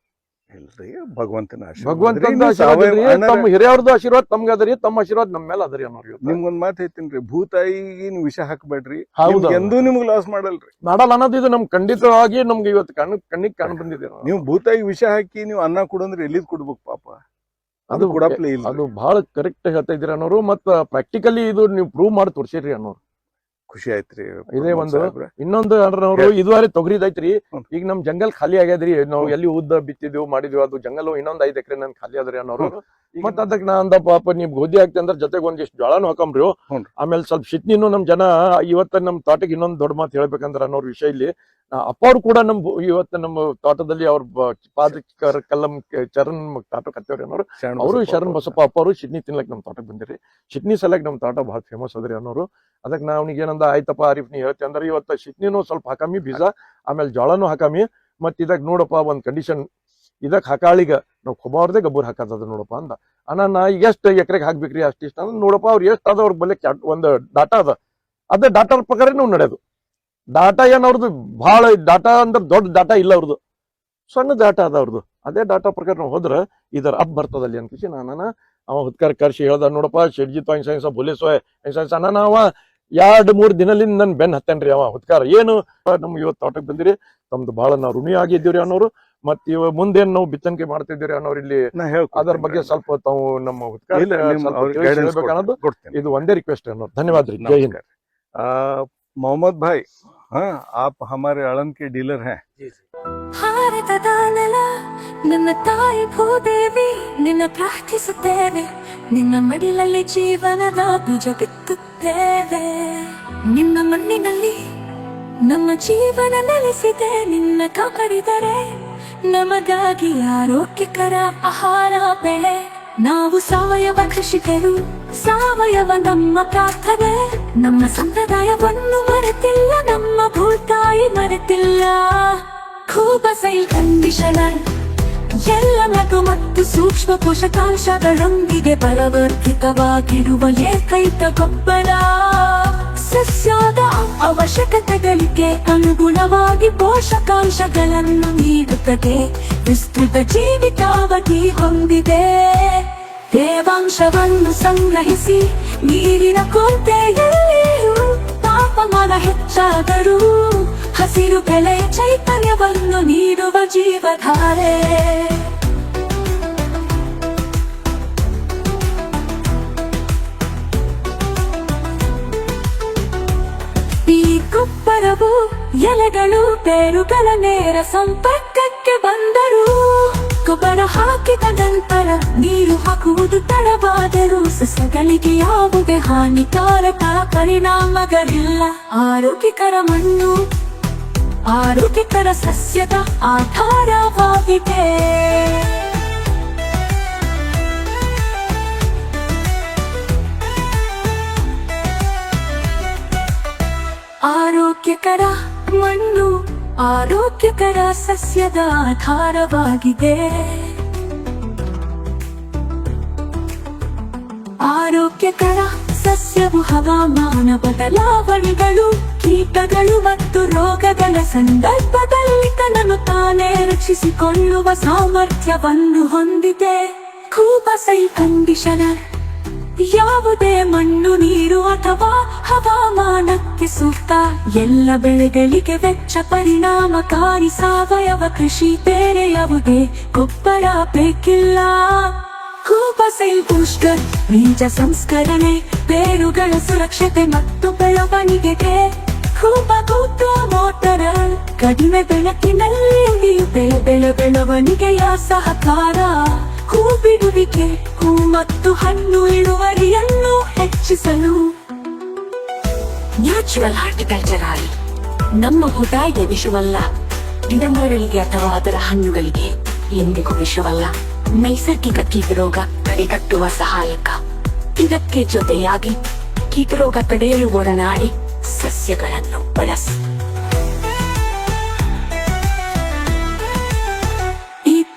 ಇಲ್ರಿ ಭಗವಂತನ ಆಶೀರ್ವಾದ. ಭಗವಂತನ ಆಶೀರ್ವಾದ ಇಲ್ರಿ, ತಮ್ಮ ಹಿರಿಯವ್ರದ್ದು ಆಶೀರ್ವಾದ ತಮ್ಗೆ ಅದರಿ ತಮ್ಮ ಆಶೀರ್ವಾದ ನಮ್ಮ ಮೇಲೆ ಅದರಿ ಅನ್ನೋರು ನಿಮ್ಗೊಂದ್ ಮಾತು ಹೇಳ್ತೀನಿ ಭೂತಾಯಿಗೆ ನೀವು ವಿಷ ಹಾಕ್ಬೇಡ್ರಿ ಹೌದು ಎಂದೂ ನಿಮ್ಗೆ ಲಾಸ್ ಮಾಡಲ್ರಿ. ಮಾಡಲ್ಲ ಅನ್ನೋದು ಇದು ನಮ್ ಖಂಡಿತವಾಗಿ ನಮ್ಗೆ ಇವತ್ತು ಕಣ್ಣಿಗೆ ಕಾಣ್ ಬಂದಿದೆ ನೀವು ಭೂತಾಯಿಗೆ ವಿಷ ಹಾಕಿ ನೀವು ಅನ್ನ ಕೊಡಂದ್ರೆ ಎಲ್ಲಿದ್ ಕೊಡ್ಬೇಕು ಪಾಪ ಅದು ಅದು ಕೊಡಪ್ಲೇ ಇಲ್ಲ. ಅದು ಬಹಳ ಕರೆಕ್ಟ್ ಹೇಳ್ತಾ ಇದ್ದೀರಿ ಅನ್ನೋರು ಮತ್ತ ಪ್ರಾಕ್ಟಿಕಲಿ ಇದು ನೀವು ಪ್ರೂವ್ ಮಾಡಿ ತೋರ್ಸಿರಿ ಅನ್ನೋರು ಖುಷಿ ಆಯ್ತ್ರಿ. ಇದೇ ಒಂದು ಸಾಹೇಬ್ರೆ. ಇನ್ನೊಂದು ಅವ್ರು ಇದುವರೆ ತೊಗರಿದೈತ್ರಿ ಹ್ಮ್. ಈಗ ನಮ್ ಜಂಗಲ್ ಖಾಲಿ ಆಗ್ಯಾದ್ರಿ ನಾವು ಎಲ್ಲಿ ಉದ್ದ ಬಿತ್ತಿದ್ವಿ ಮಾಡಿದ್ವಿ ಅದು ಜಂಗಲ್ ಇನ್ನೊಂದ್ 5 ಎಕರೆ ನನ್ ಖಾಲಿ ಅದ್ರಿ ಅನ್ನೋರು ಮತ್ತ ಅದಕ್ಕೆ ನಾ ಅಂದ ಪಾಪ ನೀವ್ ಗೋಧಿ ಹಾಕ್ತಿ ಅಂದ್ರೆ ಜೊತೆಗೆ ಒಂದಿಷ್ಟು ಜೋಳನು ಹಾಕಂಬ್ರಿ ಹ್ಮ್. ಆಮೇಲೆ ಸ್ವಲ್ಪ ಶಿಟ್ನಿನು ನಮ್ ಜನ ಇವತ್ತ ನಮ್ ತೋಟಕ್ಕೆ ಇನ್ನೊಂದ್ ದೊಡ್ಡ ಮಾತು ಹೇಳ್ಬೇಕಂದ್ರ ಅನ್ನೋರ್ ವಿಷಯ ಇಲ್ಲಿ ಅಪ್ಪ ಅವ್ರು ಕೂಡ ಇವತ್ತು ನಮ್ಮ ತೋಟದಲ್ಲಿ ಅವ್ರ ಪಾದ ಕಲ್ಲಂ ಚರಣ್ ತೋಟಕ್ಕೆ ಹತ್ತವ್ರಿ ಅನ್ನೋರು ಅವರು ಶರಣ್ ಬಸಪ್ಪ ಅಪ್ಪ ಅವರು ಶಿಟ್ನಿ ತಿನ್ಲಕ್ ನಮ್ ತೋಟಕ್ಕೆ ಬಂದಿರಿ ಶಿಟ್ನಿ ಸಲಕ್ ನಮ್ ತೋಟ ಬಹಳ ಫೇಮಸ್ ಅದ್ರಿ ಅನ್ನೋರು ಅದಕ್ಕೆ ನಾ ಅವ್ನಿಗೆ ಏನಂದ ಆಯ್ತಪ್ಪ ಆರಿಫ್ ನೀ ಹೇಳ್ತಿ ಅಂದ್ರೆ ಇವತ್ತ ಶಿಟ್ನಿನೂ ಸ್ವಲ್ಪ ಹಾಕಾಮಿ ಬೀಜ ಆಮೇಲೆ ಜೋಳನು ಹಾಕಾಮಿ ಮತ್ ಇದಕ್ ನೋಡಪ್ಪ ಒಂದ್ ಕಂಡೀಷನ್ ಇದಕ್ ಹಾಕಾಳಿಗ ನಾವ್ ಖೊಬಾರ್ದೇ ಗೊಬ್ಬರ ಹಾಕದ ನೋಡಪ್ಪ ಅಂದ ಅಣ್ಣ ನಾ ಎಷ್ಟ್ ಎಕರೆಗೆ ಹಾಕ್ಬೇಕ್ರಿ ಅಷ್ಟಿಷ್ಟ ಅಂದ್ರೆ ನೋಡಪ್ಪ ಅವ್ರು ಎಷ್ಟ್ ಅದ ಅವ್ರ ಬಲ್ಲೆ ಒಂದು ಡಾಟಾ ಅದ ಅದೇ ಡಾಟಾ ಪ್ರಕಾರ ನಾವು ನಡೆಯೋದು ಡಾಟಾ ಏನ್ ಅವ್ರದ್ದು ಬಹಳ ಡಾಟಾ ಅಂದ್ರೆ ದೊಡ್ಡ ಡಾಟಾ ಇಲ್ಲ ಅವ್ರದ್ದು ಸಣ್ಣ ಡಾಟಾ ಅದ ಅವ್ರದ್ದು ಅದೇ ಡಾಟಾ ಪ್ರಕಾರ ನಾವು ಹೋದ್ರ ಇದರ ಅಪ್ ಬರ್ತದಲ್ಲಿ ಅನ್ಕಿಸಿ ನಾನು ಅವ ಹುದ್ಕಾರ್ ಕರ್ಸಿ ಹೇಳ್ದ ನೋಡಪ್ಪ ಶೆಡ್ಜಿ ತೋ ಹಿಂಸ ಬೋಲಿಸೋ ಹಿಂಸ ಅಣ್ಣ ಅವ 2-3 ದಿನಲಿಂದ ನನ್ ಬೆನ್ ಹತ್ತೇನ್ರಿ ಅವ ಹುದ್ಕಾರ ಏನು ನಮ್ಗೆ ಇವತ್ತು ತೋಟಕ್ಕೆ ಬಂದಿರಿ ತಮ್ದು ಬಹಳ ನಾವು ಋಣಿ ಆಗಿದ್ದೀವ್ರಿ ಅನ್ನೋರು ಮತ್ ಇವ ಮುಂದೇನ್ ನಾವು ಬಿತ್ತನಿಕೆ ಮಾಡ್ತಿದ್ದೀರಿ ಅನ್ನೋರು ಇಲ್ಲಿ ಅದರ ಬಗ್ಗೆ ಸ್ವಲ್ಪ ತಾವು ನಮ್ಮ ಹುದ್ಕಾರ ಅನ್ನೋದು ಇದು ಒಂದೇ ರಿಕ್ವೆಸ್ಟ್ ಅನ್ನೋರು ಧನ್ಯವಾದ ರೀ ಜೈ ಹಿಂದ್ मोहम्मद भाई हाँ आप हमारे आलम के डीलर हैं ಭಾರತದ ನೆಲ ನನ್ನ ತಾಯಿ ಭೂದೇವಿ ನಿನ್ನ ಪ್ರಾರ್ಥಿಸುತ್ತೇವೆ ನಿನ್ನ ಮಡಿಲಲ್ಲಿ ಜೀವನದ ಬೀಜ ಬಿತ್ತುತ್ತೇವೆ ನಿನ್ನ ಮಣ್ಣಿನಲ್ಲಿ ನಮ್ಮ ಜೀವನ ನೆಲೆಸಿದೆ ನಿನ್ನ ಕಾಪಾಡಿದರೆ ನಮಗಾಗಿ ಆರೋಗ್ಯಕರ ಆಹಾರ ಬೆಳೆ ನಾವು ಸಾವಯವ ಕೃಷಿಕರು ಸಾವಯವ ನಮ್ಮ ಪ್ರಾರ್ಥನೆ ನಮ್ಮ ಸಂಪ್ರದಾಯವನ್ನು ಮರೆತಿಲ್ಲ ನಮ್ಮ ಭೂತಾಯಿ ಮರೆತಿಲ್ಲ ಖೂಬಾ ಸೈಲ್ ಕಂಡೀಷನರ್ ಎಲ್ಲ ಮಗು ಮತ್ತು ಸೂಕ್ಷ್ಮ ಪೋಷಕಾಂಶಗಳೊಂದಿಗೆ ಬಲವರ್ಧಿತವಾಗಿರುವ ಏಕೈಕ ಗೊಬ್ಬರ ಸಸ್ಯದ ಅವಶ್ಯಕತೆಗಳಿಗೆ ಅನುಗುಣವಾಗಿ ಪೋಷಕಾಂಶಗಳನ್ನು ನೀಡುತ್ತದೆ ವಿಸ್ತೃತ ಜೀವಿತಾವಧಿ ಹೊಂದಿದೆ ತೇವಾಂಶವನ್ನು ಸಂಗ್ರಹಿಸಿ ನೀರಿನ ಕೊರತೆಯಲ್ಲಿಯೂ ತಾಪಮಾನ ಹೆಚ್ಚಾದರೂ ಹಸಿರು ಬೆಳೆಯ ಚೈತನ್ಯವನ್ನು ನೀಡುವ ಜೀವಧಾರೆ ಈ ಗೊಬ್ಬರವು ಎಲೆಗಳು ಬೇರುಗಳ ನೇರ ಸಂಪರ್ಕಕ್ಕೆ ಬಂದರೂ ಗೊಬ್ಬರ ಹಾಕಿದ ನಂತರ ನೀರು ಹಾಕುವುದು ತಡವಾದರೂ ಸಸ್ಯಗಳಿಗೆ ಯಾವುದೇ ಹಾನಿಕಾರಕ ಪರಿಣಾಮಗಳಿಲ್ಲ ಆರೋಗ್ಯಕರ ಮಣ್ಣು ಆರೋಗ್ಯಕರ ಸಸ್ಯದ ಆಧಾರವಾಗಿದೆ ಆರೋಗ್ಯಕರ ಮಣ್ಣು ಆರೋಗ್ಯಕರ ಸಸ್ಯದ ಆಧಾರವಾಗಿದೆ ಆರೋಗ್ಯಕರ ಸಸ್ಯವು ಹವಾಮಾನ ಬದಲಾವಣೆಗಳು, ಕೀಟಗಳು ಮತ್ತು ರೋಗಗಳ ಸಂದರ್ಭದಲ್ಲಿ ತನ್ನನ್ನು ತಾನೇ ರಕ್ಷಿಸಿಕೊಳ್ಳುವ ಸಾಮರ್ಥ್ಯವನ್ನು ಹೊಂದಿದೆ. ಕೂಬಸೈ ಕಂಡೀಷನರ್ ಯಾವುದೇ ಮಣ್ಣು, ನೀರು ಅಥವಾ ಹವಾಮಾನಕ್ಕೆ ಸೂಕ್ತ ಎಲ್ಲ ಬೆಳೆಗಳಿಗೆ ವೆಚ್ಚ ಪರಿಣಾಮಕಾರಿ ಸಾವಯವ ಕೃಷಿ. ಬೇರೆ ಯಾವುದೇ ಗೊಬ್ಬರ ಬೇಕಿಲ್ಲ. ಕೂಬಸೈಲ್ ಬೂಸ್ಟರ್ ಬೀಜ ಸಂಸ್ಕರಣೆ, ಬೇರುಗಳ ಸುರಕ್ಷತೆ ಮತ್ತು ಬೆಳವಣಿಗೆಗೆ. ಕೂಬ ಮೋಟರ್ ಕಡಿಮೆ ಬೆಳಕಿನಲ್ಲಿ ಬೆಳವಣಿಗೆಯ ಸಹಕಾರ. ಹೂ ಬಿಡುವಿಕೆ, ಹೂ ಮತ್ತು ಹಣ್ಣು ಇಳುವರಿಯನ್ನು ಹೆಚ್ಚಿಸಲು. ನ್ಯಾಚುರಲ್ ಹಾರ್ಟಿಕಲ್ಚರ್ ನಮ್ಮ ಊಟಕ್ಕೆ ವಿಷವಲ್ಲ, ಗಿಡಮರಗಳಿಗೆ ಅಥವಾ ಅದರ ಹಣ್ಣುಗಳಿಗೆ ಎಂದಿಗೂ ವಿಷವಲ್ಲ. ನೈಸರ್ಗಿಕ ಕೀಟರೋಗ ತಡೆಗಟ್ಟುವ ಸಹಾಯಕ. ಇದಕ್ಕೆ ಜೊತೆಯಾಗಿ ಕೀಟರೋಗ ತಡೆಯಲು ಒಡನಾಡಿ ಸಸ್ಯಗಳನ್ನು ಬಳಸಿ.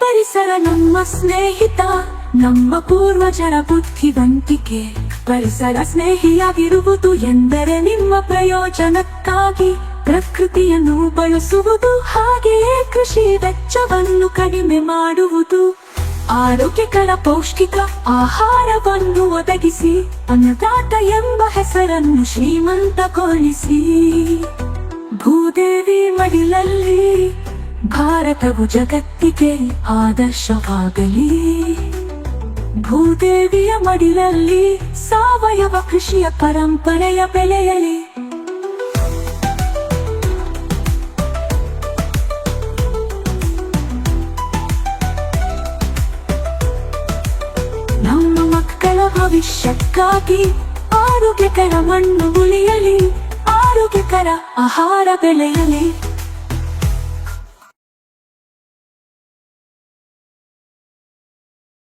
ಪರಿಸರ ನಮ್ಮ ಸ್ನೇಹಿತ, ನಮ್ಮ ಪೂರ್ವಜರ ಬುದ್ಧಿವಂತಿಕೆ. ಪರಿಸರ ಸ್ನೇಹಿಯಾಗಿರುವುದು ಎಂದರೆ ನಿಮ್ಮ ಪ್ರಯೋಜನಕ್ಕಾಗಿ ಪ್ರಕೃತಿಯನ್ನು ಬಳಸುವುದು, ಹಾಗೆಯೇ ಕೃಷಿ ವೆಚ್ಚವನ್ನು ಕಡಿಮೆ ಮಾಡುವುದು. ಆರೋಗ್ಯಕರ ಪೌಷ್ಟಿಕ ಆಹಾರವನ್ನು ಒದಗಿಸಿ ಅನ್ನದಾತ ಎಂಬ ಹೆಸರನ್ನು ಶ್ರೀಮಂತಗೊಳಿಸಿ. ಭೂದೇವಿ ಮಡಿಲಲ್ಲಿ ಭಾರತವು ಜಗತ್ತಿಗೆ ಆದರ್ಶವಾಗಲಿ. ಭೂದೇವಿಯ ಮಡಿಲಲ್ಲಿ ಸಾವಯವ ಕೃಷಿಯ ಪರಂಪರೆಯ ಬೆಳೆಯಲಿ. ನಮ್ಮ ಮಕ್ಕಳ ಭವಿಷ್ಯಕ್ಕಾಗಿ ಆರೋಗ್ಯಕರ ಮಣ್ಣು ಉಳಿಯಲಿ, ಆರೋಗ್ಯಕರ ಆಹಾರ ಬೆಳೆಯಲಿ.